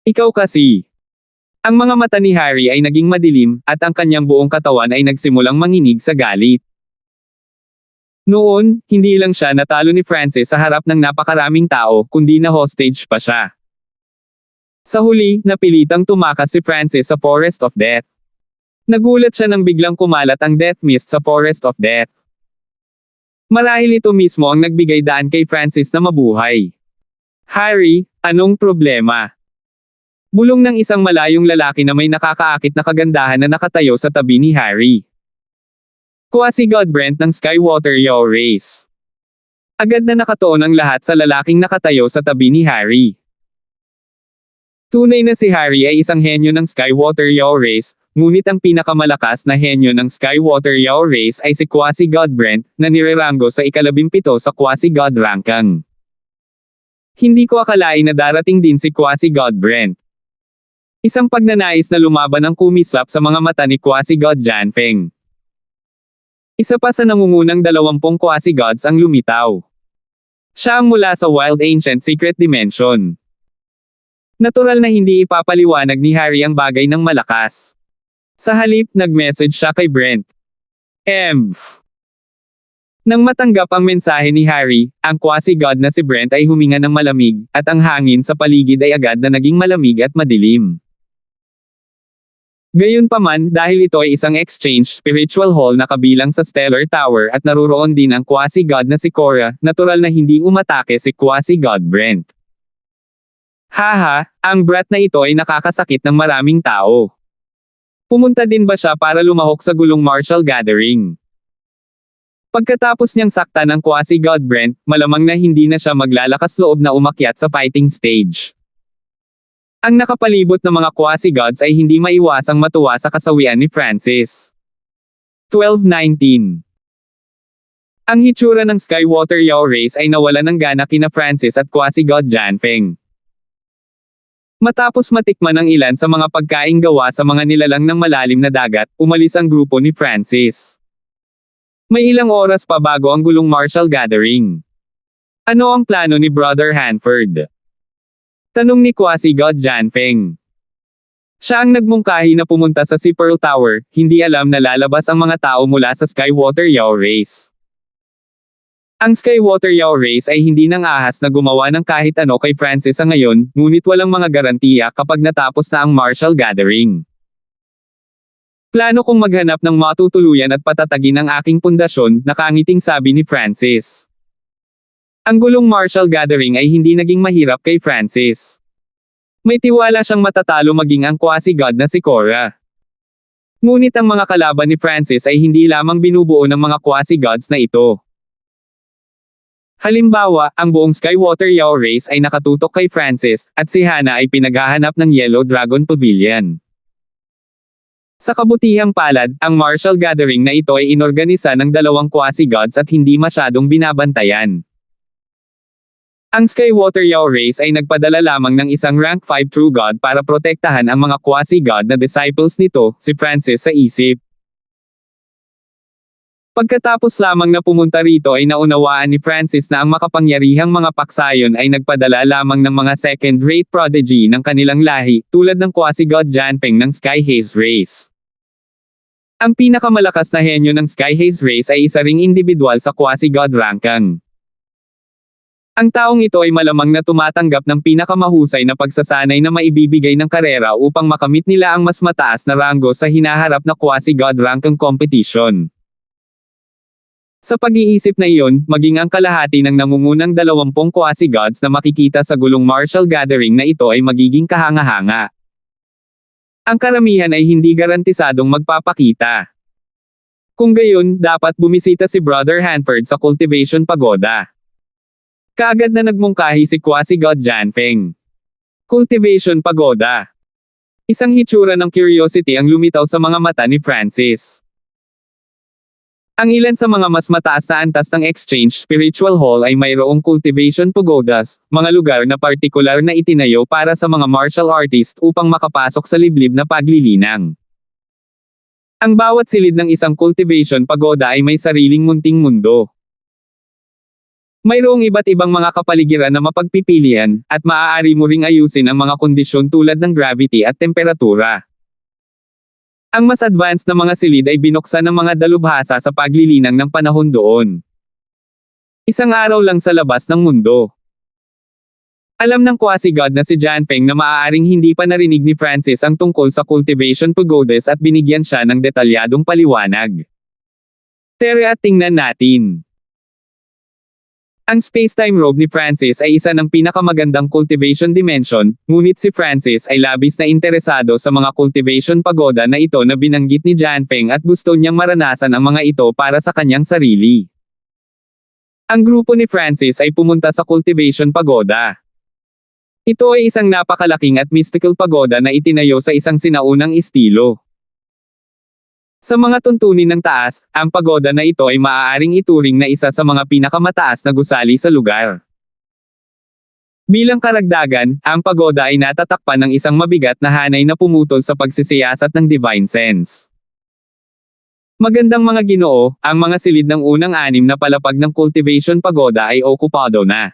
Ikaw kasi. Ang mga mata ni Harry ay naging madilim, at ang kanyang buong katawan ay nagsimulang manginig sa galit. Noon, hindi lang siya natalo ni Francis sa harap ng napakaraming tao, kundi na hostage pa siya. Sa huli, napilitang tumakas si Francis sa Forest of Death. Nagulat siya nang biglang kumalat ang death mist sa Forest of Death. Marahil ito mismo ang nagbigay daan kay Francis na mabuhay. Harry, anong problema? Bulong ng isang malayong lalaki na may nakakaakit na kagandahan na nakatayo sa tabi ni Harry. Quasi-God Brent ng Skywater Yaw Race. Agad na nakatuon ang lahat sa lalaking nakatayo sa tabi ni Harry. Tunay na si Harry ay isang henyo ng Skywater Yaw Race, ngunit ang pinakamalakas na henyo ng Skywater Yaw Race ay si Quasi-God Brent, na nireranggo sa ika-17 sa Quasi-God Ranking. Hindi ko akalain na darating din si Quasi-God Brent. Isang pagnanais na lumaban ang kumislap sa mga mata ni Quasi-God Janpeng. Isa pa sa nangungunang 20 Quasi-Gods ang lumitaw. Siya ang mula sa Wild Ancient Secret Dimension. Natural na hindi ipapaliwanag ni Harry ang bagay ng malakas. Sa halip, nag-message siya kay Brent. Nang matanggap ang mensahe ni Harry, ang Quasi-God na si Brent ay huminga ng malamig, at ang hangin sa paligid ay agad na naging malamig at madilim. Gayunpaman, dahil ito ay isang exchange spiritual hall na kabilang sa Stellar Tower at naruroon din ang Quasi-God na si Korra, natural na hindi umatake si Quasi-God Brent. Haha, ang brat na ito ay nakakasakit ng maraming tao. Pumunta din ba siya para lumahok sa gulong martial gathering? Pagkatapos niyang saktan ng Quasi-God Brent, malamang na hindi na siya maglalakas loob na umakyat sa fighting stage. Ang nakapalibot na mga Quasi-Gods ay hindi maiwasang matuwa sa kasawian ni Francis. 12:19. Ang hitsura ng Skywater Yaw Race ay nawala ng gana kina Francis at Quasi-God Janpeng. Matapos matikman ang ilan sa mga pagkaing gawa sa mga nilalang ng malalim na dagat, umalis ang grupo ni Francis. May ilang oras pa bago ang gulong martial gathering. Ano ang plano ni Brother Hanford? Tanong ni Quasi-God Janpeng. Siya ang nagmungkahi na pumunta sa Sea Pearl Tower, hindi alam na lalabas ang mga tao mula sa Skywater Yaw Race. Ang Skywater Yaw Race ay hindi nang ahas na gumawa ng kahit ano kay Francis sa ngayon, ngunit walang mga garantiya kapag natapos na ang martial gathering. Plano kong maghanap ng matutuluyan at patatagin ang aking pundasyon, nakangiting sabi ni Francis. Ang gulong martial gathering ay hindi naging mahirap kay Francis. May tiwala siyang matatalo maging ang Quasi-God na si Korra. Ngunit ang mga kalaban ni Francis ay hindi lamang binubuo ng mga Quasi-Gods na ito. Halimbawa, ang buong Skywater Yaw Race ay nakatutok kay Francis, at si Hana ay pinaghahanap ng Yellow Dragon Pavilion. Sa kabutihang palad, ang martial gathering na ito ay inorganisa ng 2 Quasi-Gods at hindi masyadong binabantayan. Ang Skywater Yaw Race ay nagpadala lamang ng isang rank 5 True God para protektahan ang mga Quasi-God na disciples nito, si Francis sa isip. Pagkatapos lamang na pumunta rito ay naunawaan ni Francis na ang makapangyarihang mga paksayon ay nagpadala lamang ng mga second-rate prodigy ng kanilang lahi, tulad ng Quasi-God Janpeng ng Sky Haze Race. Ang pinakamalakas na henyo ng Sky Haze Race ay isa ring individual sa Quasi-God Ranking. Ang taong ito ay malamang na tumatanggap ng pinakamahusay na pagsasanay na maibibigay ng karera upang makamit nila ang mas mataas na ranggo sa hinaharap na Quasi-God Ranking competition. Sa pag-iisip na iyon, maging ang kalahati ng nangungunang 20 Quasi-Gods na makikita sa gulong martial gathering na ito ay magiging kahanga-hanga. Ang karamihan ay hindi garantisadong magpapakita. Kung gayon, dapat bumisita si Brother Hanford sa Cultivation Pagoda. Kaagad na nagmungkahi si Quasi-God Janfeng. Cultivation Pagoda. Isang hitsura ng curiosity ang lumitaw sa mga mata ni Francis. Ang ilan sa mga mas mataas na antas ng Exchange Spiritual Hall ay mayroong cultivation pagodas, mga lugar na partikular na itinayo para sa mga martial artist upang makapasok sa liblib na paglilinang. Ang bawat silid ng isang cultivation pagoda ay may sariling munting mundo. Mayroong iba't ibang mga kapaligiran na mapagpipilian, at maaari mo ring ayusin ang mga kondisyon tulad ng gravity at temperatura. Ang mas advanced na mga silid ay binuksan ng mga dalubhasa sa paglilinang ng panahon doon. Isang araw lang sa labas ng mundo. Alam ng Quasi-God na si Janfeng na maaaring hindi pa narinig ni Francis ang tungkol sa cultivation pagodas at binigyan siya ng detalyadong paliwanag. Tara at tingnan natin. Ang space-time robe ni Francis ay isa ng pinakamagandang cultivation dimension, ngunit si Francis ay labis na interesado sa mga cultivation pagoda na ito na binanggit ni Janfeng at gusto niyang maranasan ang mga ito para sa kanyang sarili. Ang grupo ni Francis ay pumunta sa cultivation pagoda. Ito ay isang napakalaking at mystical pagoda na itinayo sa isang sinaunang estilo. Sa mga tuntunin ng taas, ang pagoda na ito ay maaaring ituring na isa sa mga pinakamataas na gusali sa lugar. Bilang karagdagan, ang pagoda ay natatakpan ng isang mabigat na hanay na pumutol sa pagsisiyasat ng divine sense. Magandang mga Ginoo, ang mga silid ng unang 6 na palapag ng cultivation pagoda ay okupado na.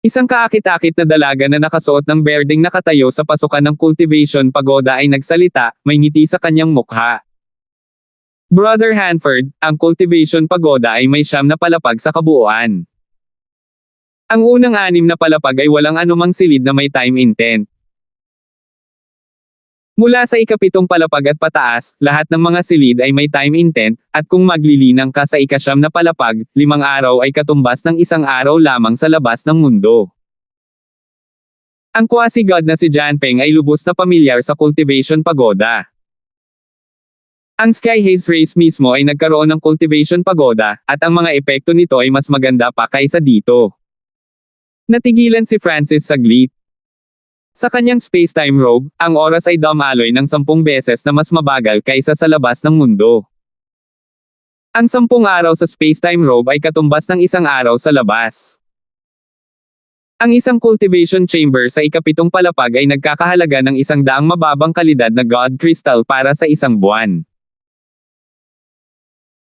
Isang kaakit-akit na dalaga na nakasuot ng berdeng nakatayo sa pasukan ng cultivation pagoda ay nagsalita, may ngiti sa kanyang mukha. Brother Hanford, ang cultivation pagoda ay may 9 na palapag sa kabuuan. Ang unang 6 na palapag ay walang anumang silid na may time intent. Mula sa ika-7 palapag at pataas, lahat ng mga silid ay may time intent, at kung maglilinang ka sa ika-9 na palapag, 5 araw ay katumbas ng 1 araw lamang sa labas ng mundo. Ang Quasi-God na si Janfeng ay lubos na pamilyar sa cultivation pagoda. Ang Sky Haze Race mismo ay nagkaroon ng cultivation pagoda, at ang mga epekto nito ay mas maganda pa kaysa dito. Natigilan si Francis saglit. Sa kanyang space-time robe, ang oras ay dumaloy ng 10 beses na mas mabagal kaysa sa labas ng mundo. Ang 10 araw sa space-time robe ay katumbas ng 1 araw sa labas. Ang isang cultivation chamber sa ika-7 palapag ay nagkakahalaga ng 100 mababang kalidad na God Crystal para sa 1 buwan.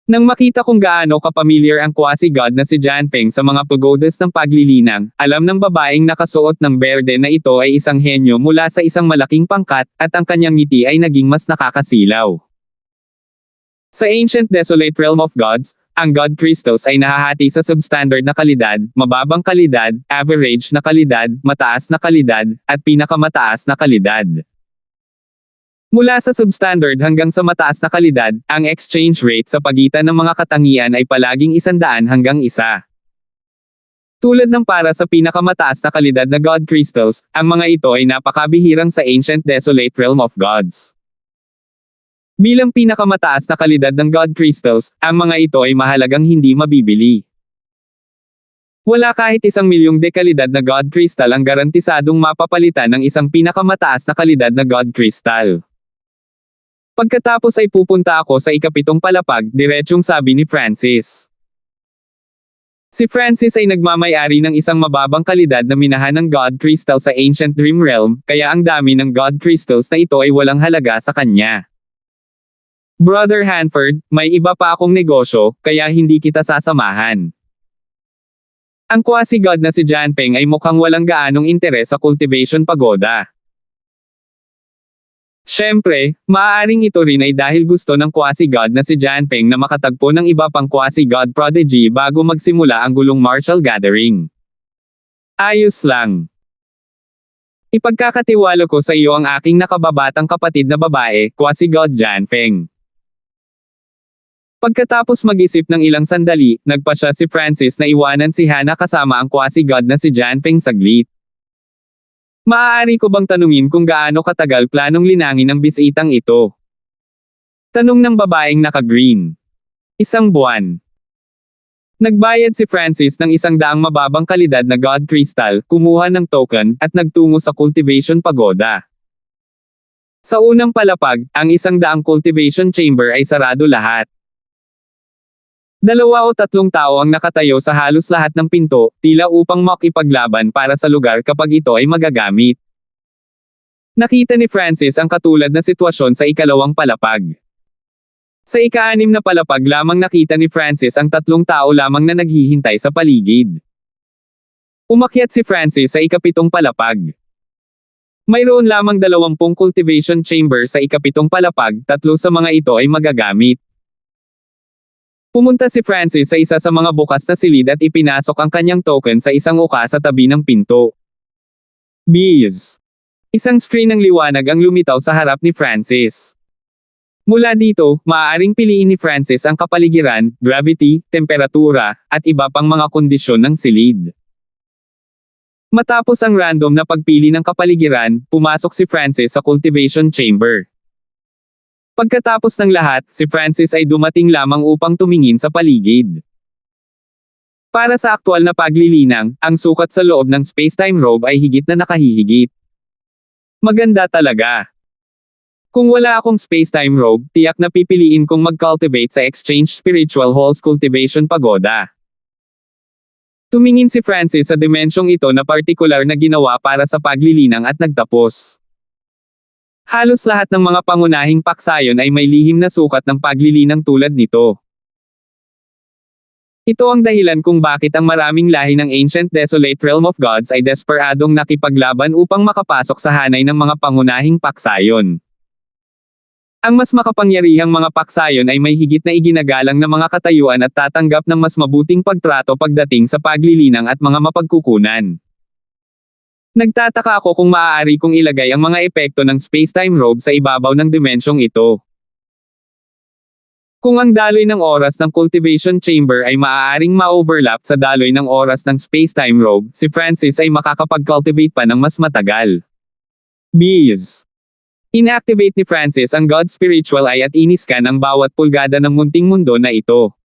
Nang makita kung gaano kapamilyar ang Quasi-God na si Janfeng sa mga pagodas ng paglilinang, alam ng babaeng nakasuot ng berde na ito ay isang henyo mula sa isang malaking pangkat, at ang kanyang ngiti ay naging mas nakakasilaw. Sa Ancient Desolate Realm of Gods, ang God Crystals ay nahahati sa substandard na kalidad, mababang kalidad, average na kalidad, mataas na kalidad, at pinakamataas na kalidad. Mula sa substandard hanggang sa mataas na kalidad, ang exchange rate sa pagitan ng mga katangian ay palaging 100 hanggang 1. Tulad ng para sa pinakamataas na kalidad na God Crystals, ang mga ito ay napakabihirang sa Ancient Desolate Realm of Gods. Bilang pinakamataas na kalidad ng God Crystals, ang mga ito ay mahalagang hindi mabibili. Wala kahit 1,000,000 dekalidad na God Crystal ang garantisadong mapapalitan ng isang pinakamataas na kalidad na God Crystal. Pagkatapos ay pupunta ako sa ika-7 palapag, diretsyong sabi ni Francis. Si Francis ay nagmamay-ari ng isang mababang kalidad na minahan ng God Crystal sa Ancient Dream Realm, kaya ang dami ng God Crystals na ito ay walang halaga sa kanya. Brother Hanford, may iba pa akong negosyo, kaya hindi kita sasamahan. Ang Quasi-God na si Janfeng ay mukhang walang gaanong interes sa cultivation pagoda. Siyempre, maaaring ito rin ay dahil gusto ng Quasi-God na si Janfeng na makatagpo ng iba pang Quasi-God prodigy bago magsimula ang gulong martial gathering. Ayos lang. Ipagkakatiwala ko sa iyo ang aking nakababatang kapatid na babae, Quasi-God Janfeng. Pagkatapos mag-isip ng ilang sandali, nagpasya si Francis na iwanan si Hannah kasama ang Quasi-God na si Janfeng saglit. Maaari ko bang tanungin kung gaano katagal planong linangin ang bisitang ito? Tanong ng babaeng naka-green. Isang buwan. Nagbayad si Francis ng 100 mababang kalidad na God Crystal, kumuha ng token, at nagtungo sa cultivation pagoda. Sa unang palapag, ang 100 cultivation chamber ay sarado lahat. 2 o 3 tao ang nakatayo sa halos lahat ng pinto, tila upang makipaglaban para sa lugar kapag ito ay magagamit. Nakita ni Francis ang katulad na sitwasyon sa ikalawang palapag. Sa ika-6 na palapag lamang nakita ni Francis ang 3 tao lamang na naghihintay sa paligid. Umakyat si Francis sa ika-7 palapag. Mayroon lamang 20 cultivation chamber sa ika-7 palapag, 3 sa mga ito ay magagamit. Pumunta si Francis sa isa sa mga bukas na silid at ipinasok ang kanyang token sa isang uka sa tabi ng pinto. Bees. Isang screen ng liwanag ang lumitaw sa harap ni Francis. Mula dito, maaaring piliin ni Francis ang kapaligiran, gravity, temperatura, at iba pang mga kondisyon ng silid. Matapos ang random na pagpili ng kapaligiran, pumasok si Francis sa cultivation chamber. Pagkatapos ng lahat, si Francis ay dumating lamang upang tumingin sa paligid. Para sa aktwal na paglilinang, ang sukat sa loob ng space-time robe ay higit na nakahihigit. Maganda talaga. Kung wala akong space-time robe, tiyak na pipiliin kong mag-cultivate sa Exchange Spiritual Halls Cultivation Pagoda. Tumingin si Francis sa dimensyong ito na partikular na ginawa para sa paglilinang at nagtapos. Halos lahat ng mga pangunahing paksayon ay may lihim na sukat ng paglilinang tulad nito. Ito ang dahilan kung bakit ang maraming lahi ng Ancient Desolate Realm of Gods ay desperadong nakipaglaban upang makapasok sa hanay ng mga pangunahing paksayon. Ang mas makapangyarihang mga paksayon ay may higit na iginagalang na mga katayuan at tatanggap ng mas mabuting pagtrato pagdating sa paglilinang at mga mapagkukunan. Nagtataka ako kung maaari kong ilagay ang mga epekto ng space-time robe sa ibabaw ng dimensyong ito. Kung ang daloy ng oras ng cultivation chamber ay maaaring ma-overlap sa daloy ng oras ng space-time robe, si Francis ay makakapag-cultivate pa ng mas matagal. Bees. Inactivate ni Francis ang God Spiritual Eye at iniskan ang bawat pulgada ng munting mundo na ito.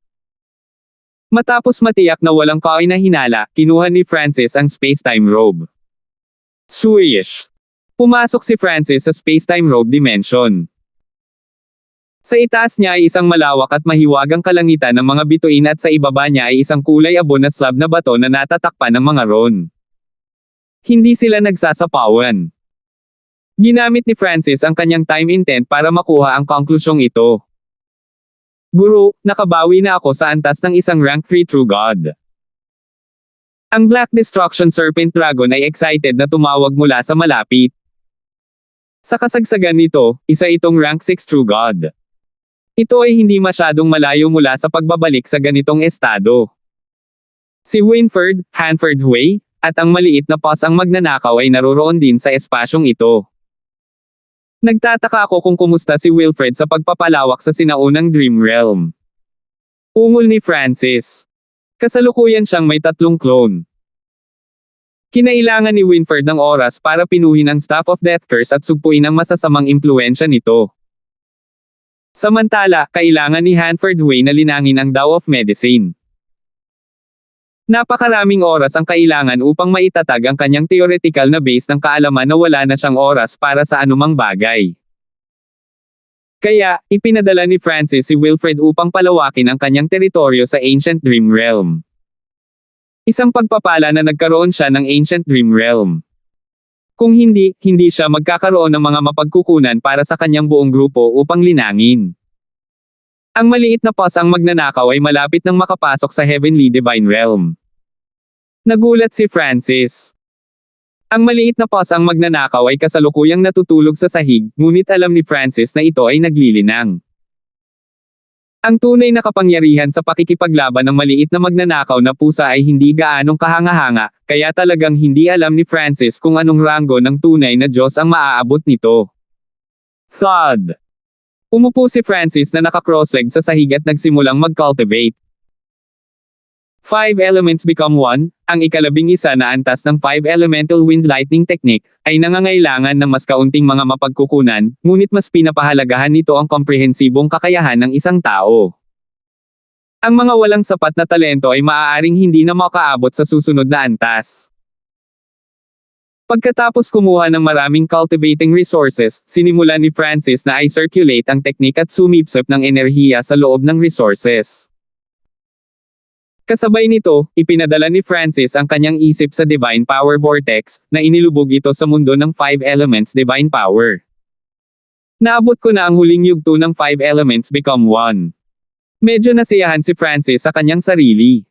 Matapos matiyak na walang kainahinala, kinuha ni Francis ang space-time robe. Swish! Pumasok si Francis sa space-time robe dimension. Sa itaas niya ay isang malawak at mahiwagang kalangitan ng mga bituin at sa ibaba niya ay isang kulay abo na slab na bato na natatakpan ng mga ron. Hindi sila nagsasapawan. Ginamit ni Francis ang kanyang time intent para makuha ang konklusyong ito. Guru, nakabawi na ako sa antas ng isang rank 3 True God. Ang Black Destruction Serpent Dragon ay excited na tumawag mula sa malapit. Sa kasagsagan nito, isa itong rank 6 True God. Ito ay hindi masyadong malayo mula sa pagbabalik sa ganitong estado. Si Winfred, Hanford Hui, at ang maliit na pos ang magnanakaw ay naroroon din sa espasyong ito. Nagtataka ako kung kumusta si Wilfred sa pagpapalawak sa sinaunang Dream Realm. Ungol ni Francis. Kasalukuyan siyang may 3 clone. Kinailangan ni Winfred ng oras para pinuhin ang Staff of Death Curse at sugpuin ang masasamang impluensya nito. Samantala, kailangan ni Hanford Hui na linangin ang Tao of Medicine. Napakaraming oras ang kailangan upang maitatag ang kanyang theoretical na base ng kaalaman na wala na siyang oras para sa anumang bagay. Kaya, ipinadala ni Francis si Wilfred upang palawakin ang kanyang teritoryo sa Ancient Dream Realm. Isang pagpapala na nagkaroon siya ng Ancient Dream Realm. Kung hindi siya magkakaroon ng mga mapagkukunan para sa kanyang buong grupo upang linangin. Ang maliit na pos ang magnanakaw ay malapit nang makapasok sa Heavenly Divine Realm. Nagulat si Francis. Ang maliit na pos ang magnanakaw ay kasalukuyang natutulog sa sahig, ngunit alam ni Francis na ito ay naglilinang. Ang tunay na kapangyarihan sa pakikipaglaban ng maliit na magnanakaw na pusa ay hindi gaanong kahanga-hanga, kaya talagang hindi alam ni Francis kung anong ranggo ng tunay na Diyos ang maaabot nito. Thud! Umupo si Francis na naka-crossleg sa sahig at nagsimulang mag-cultivate. Five elements become one. Ang ikalabing-isa na antas ng five elemental wind lightning technique ay nangangailangan ng mas kaunting mga mapagkukunan, ngunit mas pinapahalagahan nito ang komprehensibong kakayahan ng isang tao. Ang mga walang sapat na talento ay maaaring hindi na makaabot sa susunod na antas. Pagkatapos kumuha ng maraming cultivating resources, sinimulan ni Francis na i-circulate ang teknik at sumipsip ng enerhiya sa loob ng resources. Kasabay nito, ipinadala ni Francis ang kanyang isip sa Divine Power Vortex, na inilubog ito sa mundo ng Five Elements Divine Power. Naabot ko na ang huling yugto ng Five Elements Become One. Medyo nasiyahan si Francis sa kanyang sarili.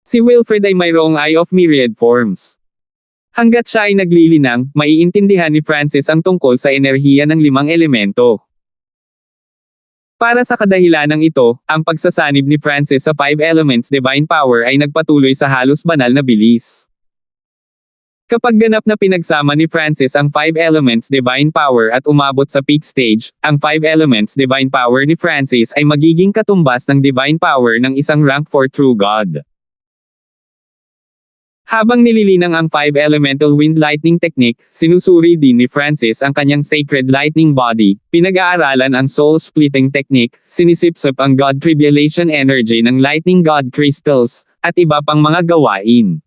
Si Wilfred ay mayroong Eye of Myriad Forms. Hanggat siya ay naglilinang, maiintindihan ni Francis ang tungkol sa enerhiya ng limang elemento. Para sa kadahilanang ito, ang pagsasanib ni Francis sa Five Elements Divine Power ay nagpatuloy sa halos banal na bilis. Kapag ganap na pinagsama ni Francis ang Five Elements Divine Power at umabot sa peak stage, ang Five Elements Divine Power ni Francis ay magiging katumbas ng Divine Power ng isang rank 4 True God. Habang nililinang ang Five Elemental Wind Lightning Technique, sinusuri din ni Francis ang kanyang Sacred Lightning Body, pinag-aaralan ang Soul Splitting Technique, sinisipsip ang God Tribulation Energy ng Lightning God Crystals, at iba pang mga gawain.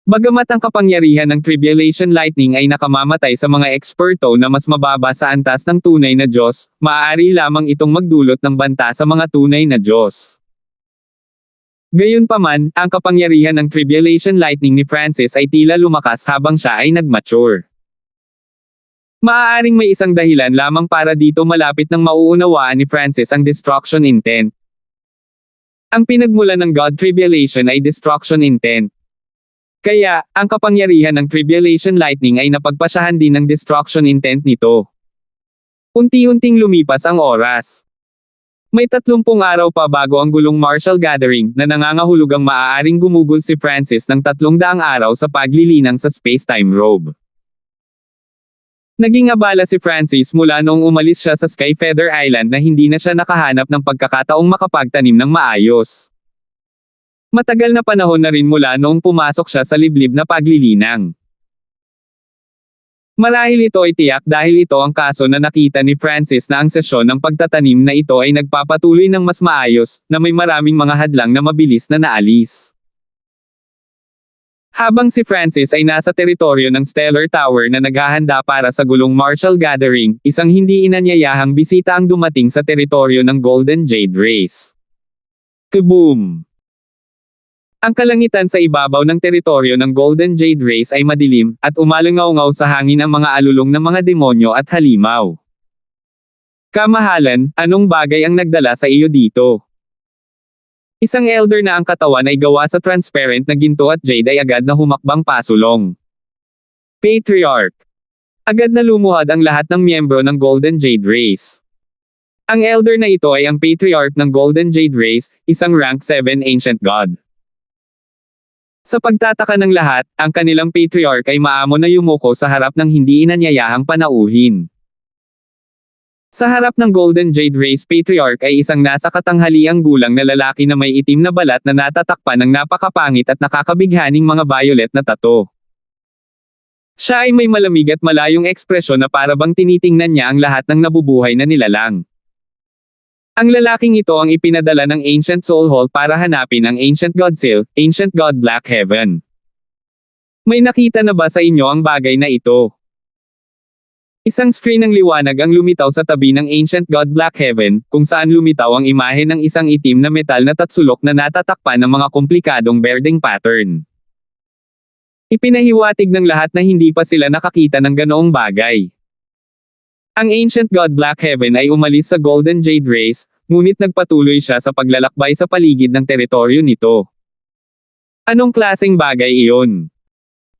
Bagamat ang kapangyarihan ng Tribulation Lightning ay nakamamatay sa mga eksperto na mas mababa sa antas ng tunay na Diyos, maaari lamang itong magdulot ng banta sa mga tunay na Diyos. Gayunpaman, ang kapangyarihan ng Tribulation Lightning ni Francis ay tila lumakas habang siya ay nag-mature. Maaaring may isang dahilan lamang para dito malapit nang mauunawaan ni Francis ang destruction intent. Ang pinagmulan ng God Tribulation ay destruction intent. Kaya, ang kapangyarihan ng Tribulation Lightning ay napagpasyahan din ng destruction intent nito. Unti-unting lumipas ang oras. May 30 araw pa bago ang gulong Martial Gathering na nangangahulugang maaaring gumugol si Francis ng 300 araw sa paglilinang sa space-time robe. Naging abala si Francis mula noong umalis siya sa Skyfeather Island na hindi na siya nakahanap ng pagkakataong makapagtanim ng maayos. Matagal na panahon na rin mula noong pumasok siya sa liblib na paglilinang. Marahil ito ay tiyak dahil ito ang kaso na nakita ni Francis na ang sesyon ng pagtatanim na ito ay nagpapatuloy ng mas maayos, na may maraming mga hadlang na mabilis na naalis. Habang si Francis ay nasa teritoryo ng Stellar Tower na naghahanda para sa gulong Martial Gathering, isang hindi inanyayahang bisita ang dumating sa teritoryo ng Golden Jade Race. Kaboom! Ang kalangitan sa ibabaw ng teritoryo ng Golden Jade Race ay madilim, at umalangaw-ngaw sa hangin ang mga alulong ng mga demonyo at halimaw. Kamahalan, anong bagay ang nagdala sa iyo dito? Isang elder na ang katawan ay gawa sa transparent na ginto at jade ay agad na humakbang pasulong. Patriarch. Agad na lumuhad ang lahat ng miyembro ng Golden Jade Race. Ang elder na ito ay ang Patriarch ng Golden Jade Race, isang rank 7 Ancient God. Sa pagtataka ng lahat, ang kanilang patriarch ay maamo na yumuko sa harap ng hindi inanyayahang panauhin. Sa harap ng Golden Jade Race Patriarch ay isang nasa katanghaliang gulang na lalaki na may itim na balat na natatakpan ng napakapangit at nakakabighaning mga violet na tato. Siya ay may malamig at malayong ekspresyon na parabang tinitingnan niya ang lahat ng nabubuhay na nilalang. Ang lalaking ito ang ipinadala ng Ancient Soul Hall para hanapin ang Ancient God Seal, Ancient God Black Heaven. May nakita na ba sa inyo ang bagay na ito? Isang screen ng liwanag ang lumitaw sa tabi ng Ancient God Black Heaven, kung saan lumitaw ang imahe ng isang itim na metal na tatsulok na natatakpan ng mga komplikadong berdeng pattern. Ipinahiwatig ng lahat na hindi pa sila nakakita ng ganoong bagay. Ang Ancient God Black Heaven ay umalis sa Golden Jade Race, ngunit nagpatuloy siya sa paglalakbay sa paligid ng teritoryo nito. Anong klaseng bagay iyon?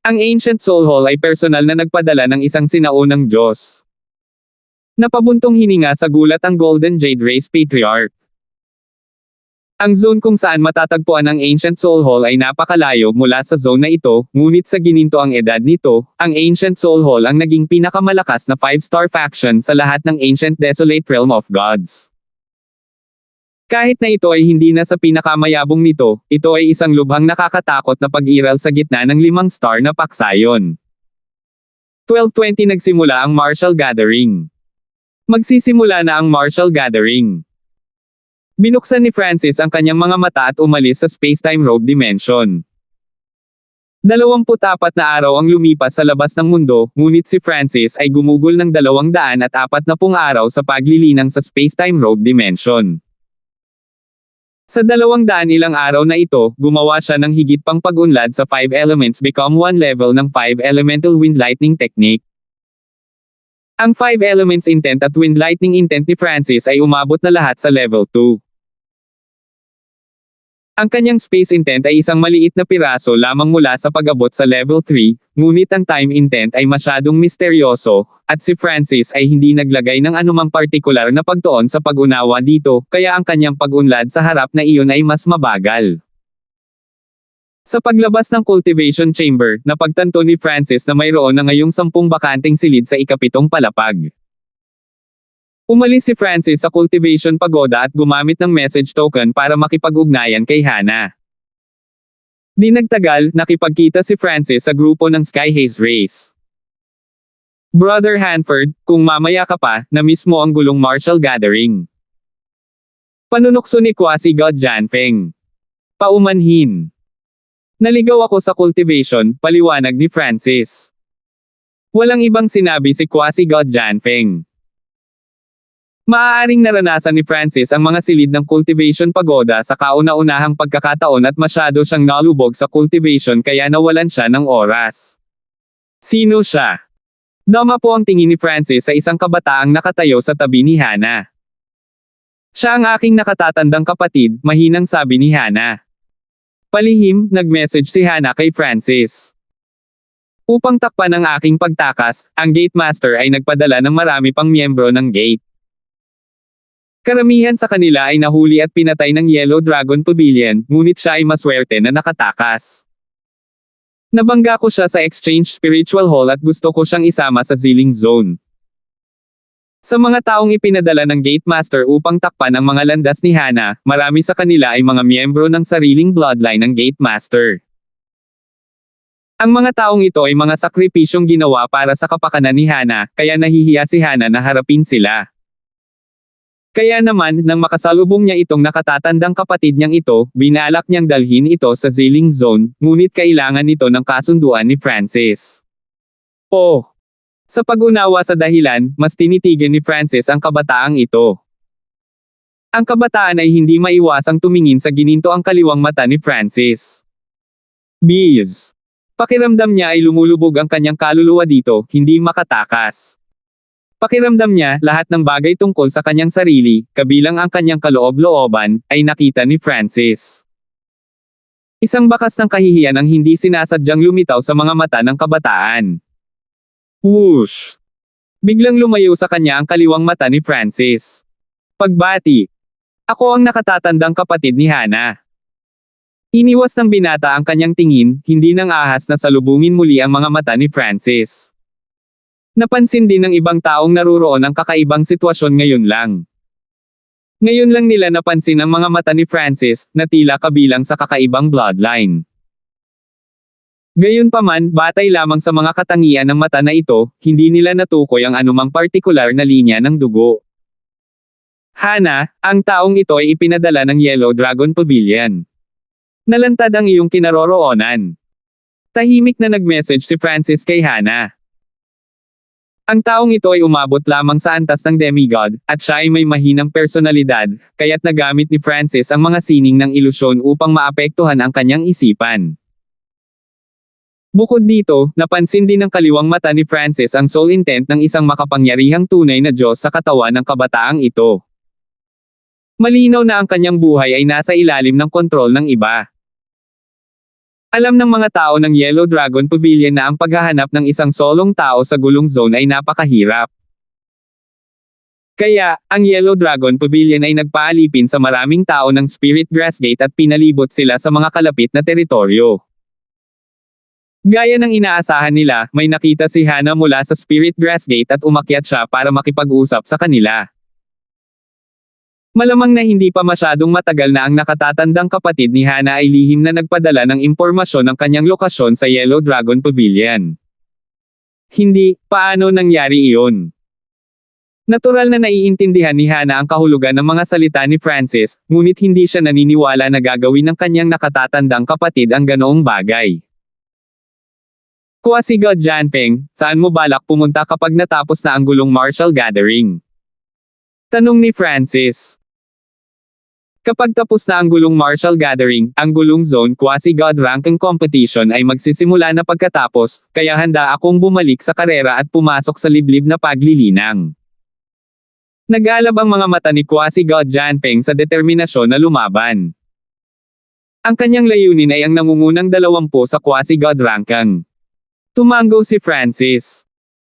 Ang Ancient Soul Hall ay personal na nagpadala ng isang sinaunang Diyos. Napabuntong hininga sa gulat ang Golden Jade Race Patriarch. Ang zone kung saan matatagpuan ang Ancient Soul Hall ay napakalayo mula sa zone na ito, ngunit sa ginintoang edad nito, ang Ancient Soul Hall ang naging pinakamalakas na 5-star faction sa lahat ng Ancient Desolate Realm of Gods. Kahit na ito ay hindi na sa pinakamayabong nito, ito ay isang lubhang nakakatakot na pag-iral sa gitna ng 5 star na paksayon. 12:20 nagsimula ang Martial Gathering. Magsisimula na ang Martial Gathering. Binuksan ni Francis ang kanyang mga mata at umalis sa space-time rope dimension. 24 na araw ang lumipas sa labas ng mundo, ngunit si Francis ay gumugol ng 240 araw sa paglilinang sa space-time rope dimension. Sa 200 ilang araw na ito, gumawa siya ng higit pang pag-unlad sa 5 elements become 1 level ng 5 elemental wind lightning technique. Ang 5 elements intent at wind lightning intent ni Francis ay umabot na lahat sa level 2. Ang kanyang space intent ay isang maliit na piraso lamang mula sa pag-abot sa level 3, ngunit ang time intent ay masyadong misteryoso, at si Francis ay hindi naglagay ng anumang partikular na pagtuon sa pag-unawa dito, kaya ang kanyang pag-unlad sa harap na iyon ay mas mabagal. Sa paglabas ng cultivation chamber, napagtanto ni Francis na mayroon na ngayong 10 bakanteng silid sa ikapitong palapag. Umalis si Francis sa cultivation pagoda at gumamit ng message token para makipag-ugnayan kay Hana. Di nagtagal, nakipagkita si Francis sa grupo ng Sky Haze Race. Brother Hanford, kung mamaya ka pa, na-miss mo ang gulong Martial Gathering. Panunukso ni Kwasi God Janfeng. Paumanhin. Naligaw ako sa cultivation, paliwanag ni Francis. Walang ibang sinabi si Kwasi God Janfeng. Maaaring naranasan ni Francis ang mga silid ng cultivation pagoda sa kauna-unahang pagkakataon at masyado siyang nalubog sa cultivation kaya nawalan siya ng oras. Sino siya? Dama po ang tingin ni Francis sa isang kabataang nakatayo sa tabi ni Hana. Siya ang aking nakatatandang kapatid, mahinang sabi ni Hana. Palihim, nag-message si Hana kay Francis. Upang takpan ang aking pagtakas, ang Gate Master ay nagpadala ng marami pang miyembro ng Gate. Karamihan sa kanila ay nahuli at pinatay ng Yellow Dragon Pavilion, ngunit siya ay maswerte na nakatakas. Nabangga ko siya sa Exchange Spiritual Hall at gusto ko siyang isama sa Zilling Zone. Sa mga taong ipinadala ng Gate Master upang takpan ang mga landas ni Hana, marami sa kanila ay mga miyembro ng sariling bloodline ng Gate Master. Ang mga taong ito ay mga sakripisyong ginawa para sa kapakanan ni Hana, kaya nahihiya si Hana na harapin sila. Kaya naman, nang makasalubong niya itong nakatatandang kapatid niyang ito, binalak niyang dalhin ito sa Zilling Zone, ngunit kailangan nito ng kasunduan ni Francis. Sa pag-unawa sa dahilan, mas tinitigan ni Francis ang kabataang ito. Ang kabataan ay hindi maiwasang tumingin sa gininto ang kaliwang mata ni Francis. Biz. Pakiramdam niya ay lumulubog ang kanyang kaluluwa dito, hindi makatakas. Pakiramdam niya, lahat ng bagay tungkol sa kanyang sarili, kabilang ang kanyang kaloob-looban, ay nakita ni Francis. Isang bakas ng kahihiyan ang hindi sinasadyang lumitaw sa mga mata ng kabataan. Whoosh! Biglang lumayo sa kanya ang kaliwang mata ni Francis. Pagbati. Ako ang nakatatandang kapatid ni Hana. Iniwas ng binata ang kanyang tingin, hindi nang ahas na salubungin muli ang mga mata ni Francis. Napansin din ng ibang taong naruroon ang kakaibang sitwasyon ngayon lang. Ngayon lang nila napansin ang mga mata ni Francis, na tila kabilang sa kakaibang bloodline. Gayunpaman, batay lamang sa mga katangian ng mata na ito, hindi nila natukoy ang anumang partikular na linya ng dugo. Hana, ang taong ito ay ipinadala ng Yellow Dragon Pavilion. Nalantad ang iyong kinaroroonan. Tahimik na nag-message si Francis kay Hana. Ang taong ito ay umabot lamang sa antas ng demigod, at siya ay may mahinang personalidad, kaya't nagamit ni Francis ang mga sining ng ilusyon upang maapektuhan ang kanyang isipan. Bukod dito, napansin din ng kaliwang mata ni Francis ang soul intent ng isang makapangyarihang tunay na Diyos sa katawan ng kabataang ito. Malinaw na ang kanyang buhay ay nasa ilalim ng kontrol ng iba. Alam ng mga tao ng Yellow Dragon Pavilion na ang paghahanap ng isang solong tao sa gulong zone ay napakahirap. Kaya, ang Yellow Dragon Pavilion ay nagpaalipin sa maraming tao ng Spirit Grass Gate at pinalibot sila sa mga kalapit na teritoryo. Gaya ng inaasahan nila, may nakita si Hana mula sa Spirit Grass Gate at umakyat siya para makipag-usap sa kanila. Malamang na hindi pa masyadong matagal na ang nakatatandang kapatid ni Hana ay lihim na nagpadala ng impormasyon ng kanyang lokasyon sa Yellow Dragon Pavilion. Hindi, paano nangyari iyon? Natural na naiintindihan ni Hana ang kahulugan ng mga salita ni Francis, ngunit hindi siya naniniwala na gagawin ng kanyang nakatatandang kapatid ang ganoong bagay. Kwasi-God Janpeng, saan mo balak pumunta kapag natapos na ang gulong martial gathering? Tanong ni Francis. Kapag tapos na ang gulong martial gathering, ang gulong zone quasi-god ranking competition ay magsisimula na pagkatapos, kaya handa akong bumalik sa karera at pumasok sa liblib na paglilinang. Nag-alab ang mga mata ni quasi-god Janpeng sa determinasyon na lumaban. Ang kanyang layunin ay ang nangungunang 20 sa quasi-god ranking. Tumango si Francis.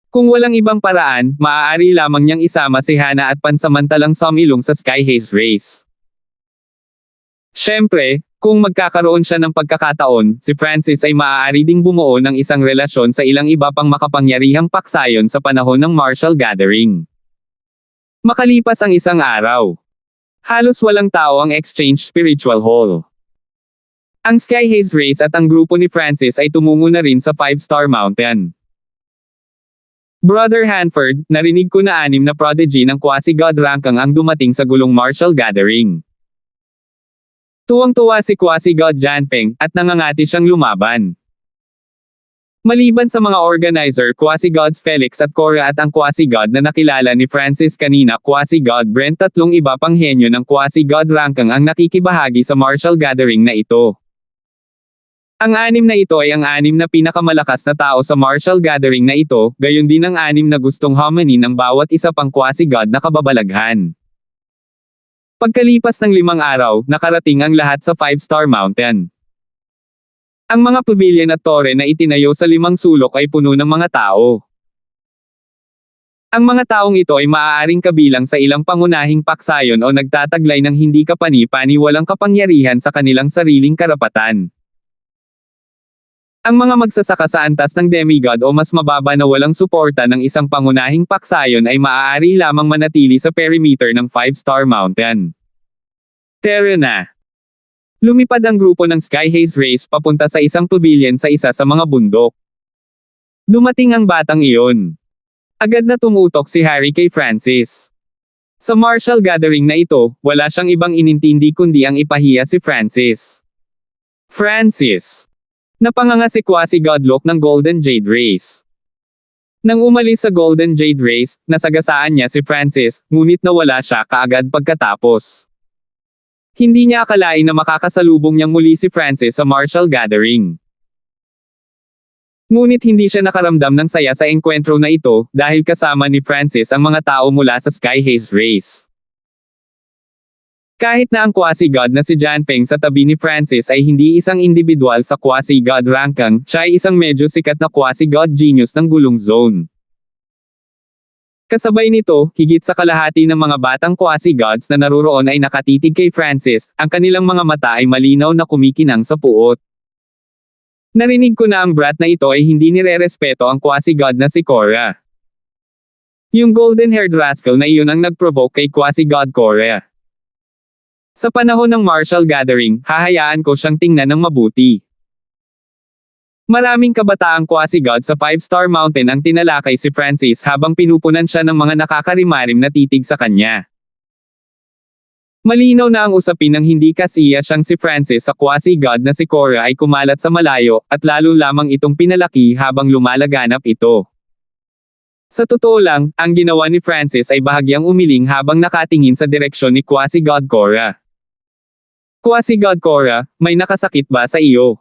Kung walang ibang paraan, maaari lamang niyang isama si Hana at pansamantalang sumilong sa Sky Haze Race. Siyempre, kung magkakaroon siya ng pagkakataon, si Francis ay maaari ding bumuo ng isang relasyon sa ilang iba pang makapangyarihang paksayon sa panahon ng martial gathering. Makalipas ang isang araw, halos walang tao ang Exchange Spiritual Hall. Ang Sky Haze Race at ang grupo ni Francis ay tumungo na rin sa 5-Star Mountain. Brother Hanford, narinig ko na 6 na prodigy ng quasi-god ranking ang dumating sa gulong martial gathering. Tuwang-tuwa si quasi-god Janpeng, at nangangati siyang lumaban. Maliban sa mga organizer quasi-gods Felix at Cora at ang quasi-god na nakilala ni Francis kanina quasi-god Brent, 3 iba pang henyo ng quasi-god ranking ang nakikibahagi sa martial gathering na ito. Ang 6 na ito ay ang 6 na pinakamalakas na tao sa martial gathering na ito, gayon din ang 6 na gustong harmony ng bawat isa pang quasi-god na kababalaghan. Pagkalipas ng 5 araw, nakarating ang lahat sa 5-Star Mountain. Ang mga pavilion at tore na itinayo sa 5 sulok ay puno ng mga tao. Ang mga taong ito ay maaaring kabilang sa ilang pangunahing paksayon o nagtataglay ng hindi kapani-paniwalang kapangyarihan sa kanilang sariling karapatan. Ang mga magsasaka sa antas ng demigod o mas mababa na walang suporta ng isang pangunahing paksayon ay maaari lamang manatili sa perimeter ng 5-Star Mountain. Tara na! Lumipad ang grupo ng Sky Haze Race papunta sa isang pavilion sa isa sa mga bundok. Dumating ang batang iyon. Agad na tumutok si Harry kay Francis. Sa martial gathering na ito, wala siyang ibang inintindi kundi ang ipahiya si Francis. Francis! Napanganga si quasi-god Locke ng Golden Jade Race. Nang umalis sa Golden Jade Race, nasagasaan niya si Francis, ngunit nawala siya kaagad pagkatapos. Hindi niya akalain na makakasalubong niyang muli si Francis sa martial gathering. Ngunit hindi siya nakaramdam ng saya sa engkwentro na ito, dahil kasama ni Francis ang mga tao mula sa Sky Haze Race. Kahit na ang quasi-god na si Janpeng sa tabi ni Francis ay hindi isang individual sa quasi-god ranking, siya ay isang medyo sikat na quasi-god genius ng gulong zone. Kasabay nito, higit sa kalahati ng mga batang quasi-gods na naruroon ay nakatitig kay Francis, ang kanilang mga mata ay malinaw na kumikinang sa puot. Narinig ko na ang brat na ito ay hindi nire-respeto ang quasi-god na si Cora. Yung golden-haired rascal na iyon ang nag-provoke kay quasi-god Cora. Sa panahon ng martial gathering, hahayaan ko siyang tingnan ng mabuti. Maraming kabataang quasi-god sa 5-Star Mountain ang tinalakay si Francis habang pinupunan siya ng mga nakakarimarim na titig sa kanya. Malinaw na ang usapin ng hindi kasiya siyang si Francis sa quasi-god na si Cora ay kumalat sa malayo, at lalo lamang itong pinalaki habang lumalaganap ito. Sa totoo lang, ang ginawa ni Francis ay bahagyang umiling habang nakatingin sa direksyon ni quasi-god Cora. Quasi-god Cora, may nakasakit ba sa iyo?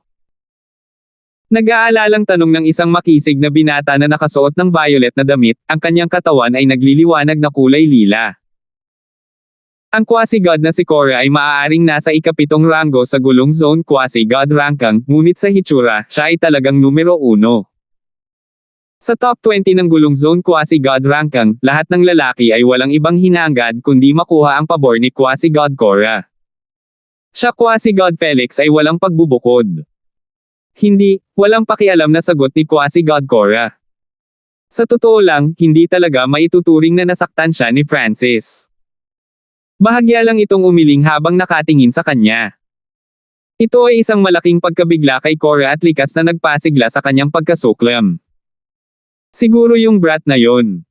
Nag-aalalang tanong ng isang makisig na binata na nakasuot ng violet na damit, ang kanyang katawan ay nagliliwanag na kulay lila. Ang quasi-god na si Cora ay maaaring nasa ika-7 ranggo sa gulong zone quasi-god ranking, ngunit sa hitsura, siya ay talagang numero 1. Sa top 20 ng gulong zone quasi-god ranking, lahat ng lalaki ay walang ibang hinangad kundi makuha ang pabor ni quasi-god Cora. Siya quasi-god Felix ay walang pagbubukod. Hindi, walang pakialam na sagot ni quasi-god Cora. Sa totoo lang, hindi talaga maituturing na nasaktan siya ni Francis. Bahagya lang itong umiling habang nakatingin sa kanya. Ito ay isang malaking pagkabigla kay Cora at likas na nagpasigla sa kanyang pagkasuklam. Siguro yung brat na yon.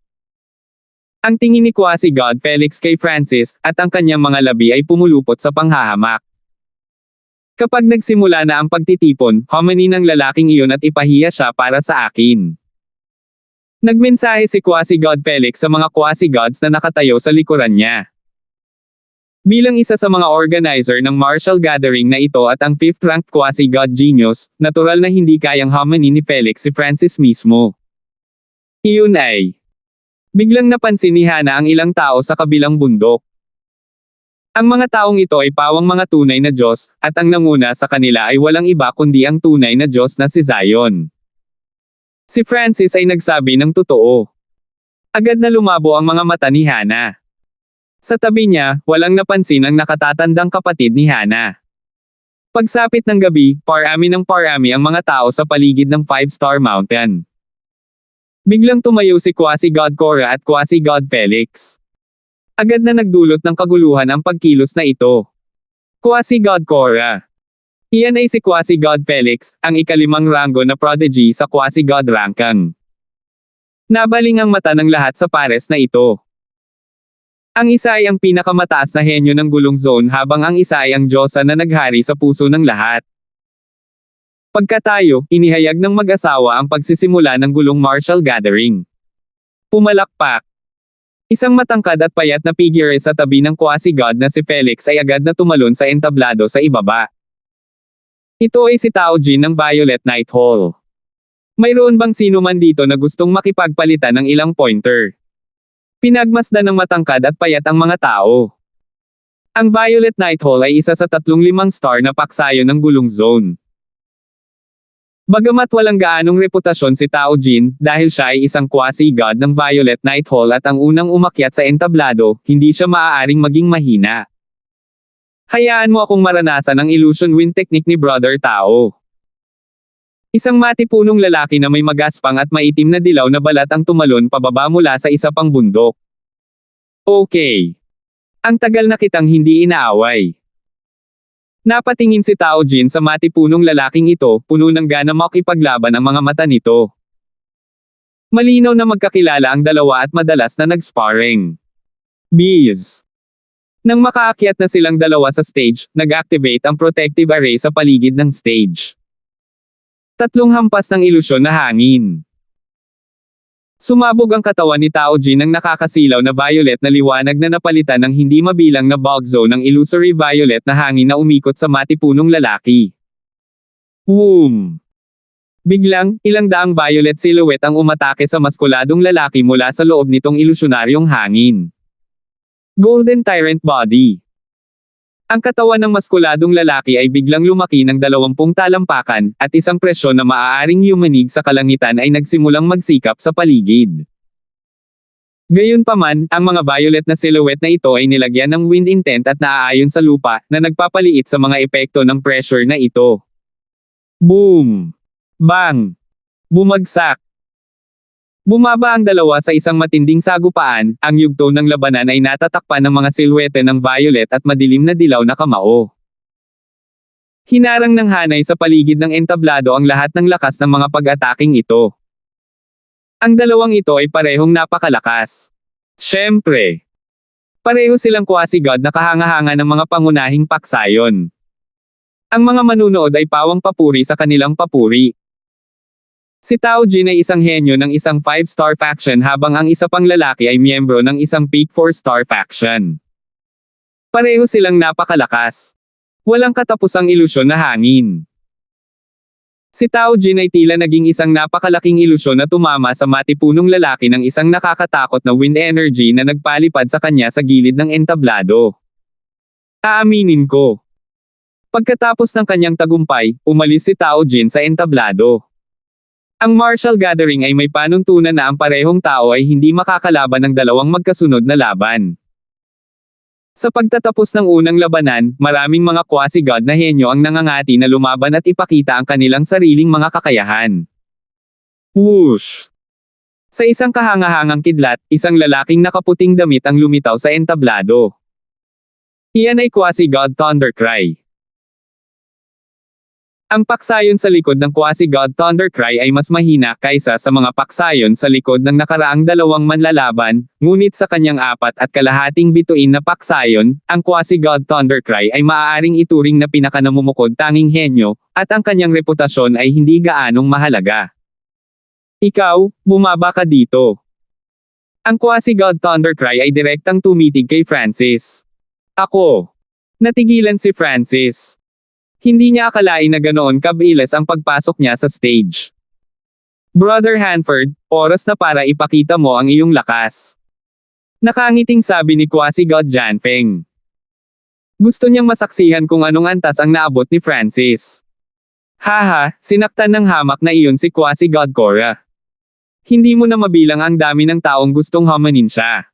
Ang tingin ni Quasi-God Felix kay Francis, at ang kanyang mga labi ay pumulupot sa panghahamak. Kapag nagsimula na ang pagtitipon, humani ng lalaking iyon at ipahiya siya para sa akin. Nagmensahe si Quasi-God Felix sa mga Quasi-Gods na nakatayo sa likuran niya. Bilang isa sa mga organizer ng martial gathering na ito at ang 5th-ranked Quasi-God Genius, natural na hindi kayang humani ni Felix si Francis mismo. Iyon ay biglang napansin ni Hana ang ilang tao sa kabilang bundok. Ang mga taong ito ay pawang mga tunay na Diyos, at ang nanguna sa kanila ay walang iba kundi ang tunay na Diyos na si Zion. Si Francis ay nagsabi ng totoo. Agad na lumabo ang mga mata ni Hana. Sa tabi niya, walang napansin ang nakatatandang kapatid ni Hana. Pagsapit ng gabi, parami ng parami ang mga tao sa paligid ng 5-Star Mountain. Biglang tumayo si Quasi-God Cora at Quasi-God Felix. Agad na nagdulot ng kaguluhan ang pagkilos na ito. Quasi-God Cora. Iyan ay si Quasi-God Felix, ang ikalimang ranggo na prodigy sa Quasi-God Rankang. Nabaling ang mata ng lahat sa pares na ito. Ang isa ay ang pinakamataas na henyo ng gulong zone habang ang isa ay ang Diyosa na naghari sa puso ng lahat. Pagkatayo, inihayag ng mag-asawa ang pagsisimula ng gulong martial gathering. Pumalakpak. Isang matangkad at payat na figure sa tabi ng Quasi-God na si Felix ay agad na tumalon sa entablado sa ibaba. Ito ay si Tao Jin ng Violet Night Hall. Mayroon bang sino man dito na gustong makipagpalitan ng ilang pointer? Pinagmasdan ng matangkad at payat ang mga tao. Ang Violet Night Hall ay isa sa 3-5-star na paksayo ng gulong zone. Bagamat walang gaanong reputasyon si Tao Jin, dahil siya ay isang Quasi-God ng Violet Night Hall at ang unang umakyat sa entablado, hindi siya maaaring maging mahina. Hayaan mo akong maranasan ang illusion wind technique ni Brother Tao. Isang matipunong lalaki na may magaspang at maitim na dilaw na balat ang tumalon pababa mula sa isa pang bundok. Okay. Ang tagal na kitang hindi inaaway. Napatingin si Tao Jin sa matipunong lalaking ito, puno ng gana makipaglaban ang mga mata nito. Malinaw na magkakilala ang dalawa at madalas na nag-sparring. Bees. Nang makaakyat na silang dalawa sa stage, nag-activate ang protective array sa paligid ng stage. 3 hampas ng ilusyon na hangin. Sumabog ang katawan ni Tao Jin ng nakakasilaw na violet na liwanag na napalitan ng hindi mabilang na bulk zone ng illusory violet na hangin na umikot sa matipunong lalaki. Boom! Biglang, ilang daang violet silhouette ang umatake sa maskuladong lalaki mula sa loob nitong ilusyonaryong hangin. Golden Tyrant Body. Ang katawan ng maskuladong lalaki ay biglang lumaki ng 20 talampakan, at isang presyon na maaaring yumanig sa kalangitan ay nagsimulang magsikap sa paligid. Gayunpaman, ang mga violet na silhouette na ito ay nilagyan ng wind intent at naaayon sa lupa, na nagpapaliit sa mga epekto ng pressure na ito. Boom! Bang! Bumagsak! Bumaba ang dalawa sa isang matinding sagupaan, ang yugto ng labanan ay natatakpan ng mga silhouette ng violet at madilim na dilaw na kamao. Hinarang ng hanay sa paligid ng entablado ang lahat ng lakas ng mga pag-ataking ito. Ang dalawang ito ay parehong napakalakas. Siyempre. Pareho silang Quasi-God na kahanga-hanga ng mga pangunahing paksayon. Ang mga manunood ay pawang papuri sa kanilang papuri. Si Tao Jin ay isang henyo ng isang 5-star faction habang ang isa pang lalaki ay miyembro ng isang peak 4-star faction. Pareho silang napakalakas. Walang katapusang ilusyon na hangin. Si Tao Jin ay tila naging isang napakalaking ilusyon na tumama sa matipunong lalaki ng isang nakakatakot na wind energy na nagpalipad sa kanya sa gilid ng entablado. Aaminin ko. Pagkatapos ng kanyang tagumpay, umalis si Tao Jin sa entablado. Ang martial gathering ay may panuntunan na ang parehong tao ay hindi makakalaban ng dalawang magkasunod na laban. Sa pagtatapos ng unang labanan, maraming mga Quasi-God na henyo ang nangangati na lumaban at ipakita ang kanilang sariling mga kakayahan. Whoosh! Sa isang kahangahangang kidlat, isang lalaking nakaputing damit ang lumitaw sa entablado. Iyan ay quasi-god thundercry. Ang paksayon sa likod ng quasi-god thundercry ay mas mahina kaysa sa mga paksayon sa likod ng nakaraang dalawang manlalaban, ngunit sa kanyang 4.5 bituin na paksayon, ang quasi-god thundercry ay maaaring ituring na pinakanamumukod tanging henyo, at ang kanyang reputasyon ay hindi gaanong mahalaga. Ikaw, bumaba ka dito. Ang quasi-god thundercry ay direktang tumitig kay Francis. Ako. Natigilan si Francis. Hindi niya akalain na ganoon kabilis ang pagpasok niya sa stage. Brother Hanford, oras na para ipakita mo ang iyong lakas. Nakangiting sabi ni quasi-god Janfeng. Gusto niyang masaksihan kung anong antas ang naabot ni Francis. Haha, sinaktan ng hamak na iyon si quasi-god Cora. Hindi mo na mabilang ang dami ng taong gustong hamanin siya.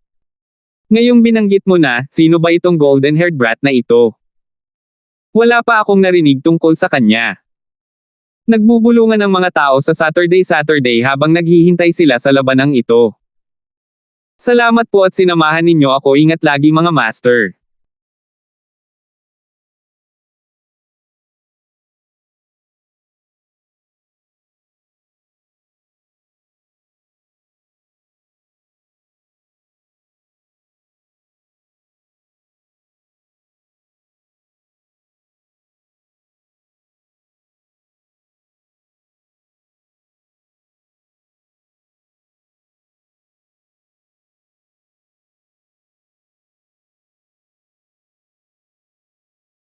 Ngayong binanggit mo na, sino ba itong golden-haired brat na ito? Wala pa akong narinig tungkol sa kanya. Nagbubulungan ang mga tao sa Saturday habang naghihintay sila sa labanang ito. Salamat po at sinamahan ninyo ako, ingat lagi mga master.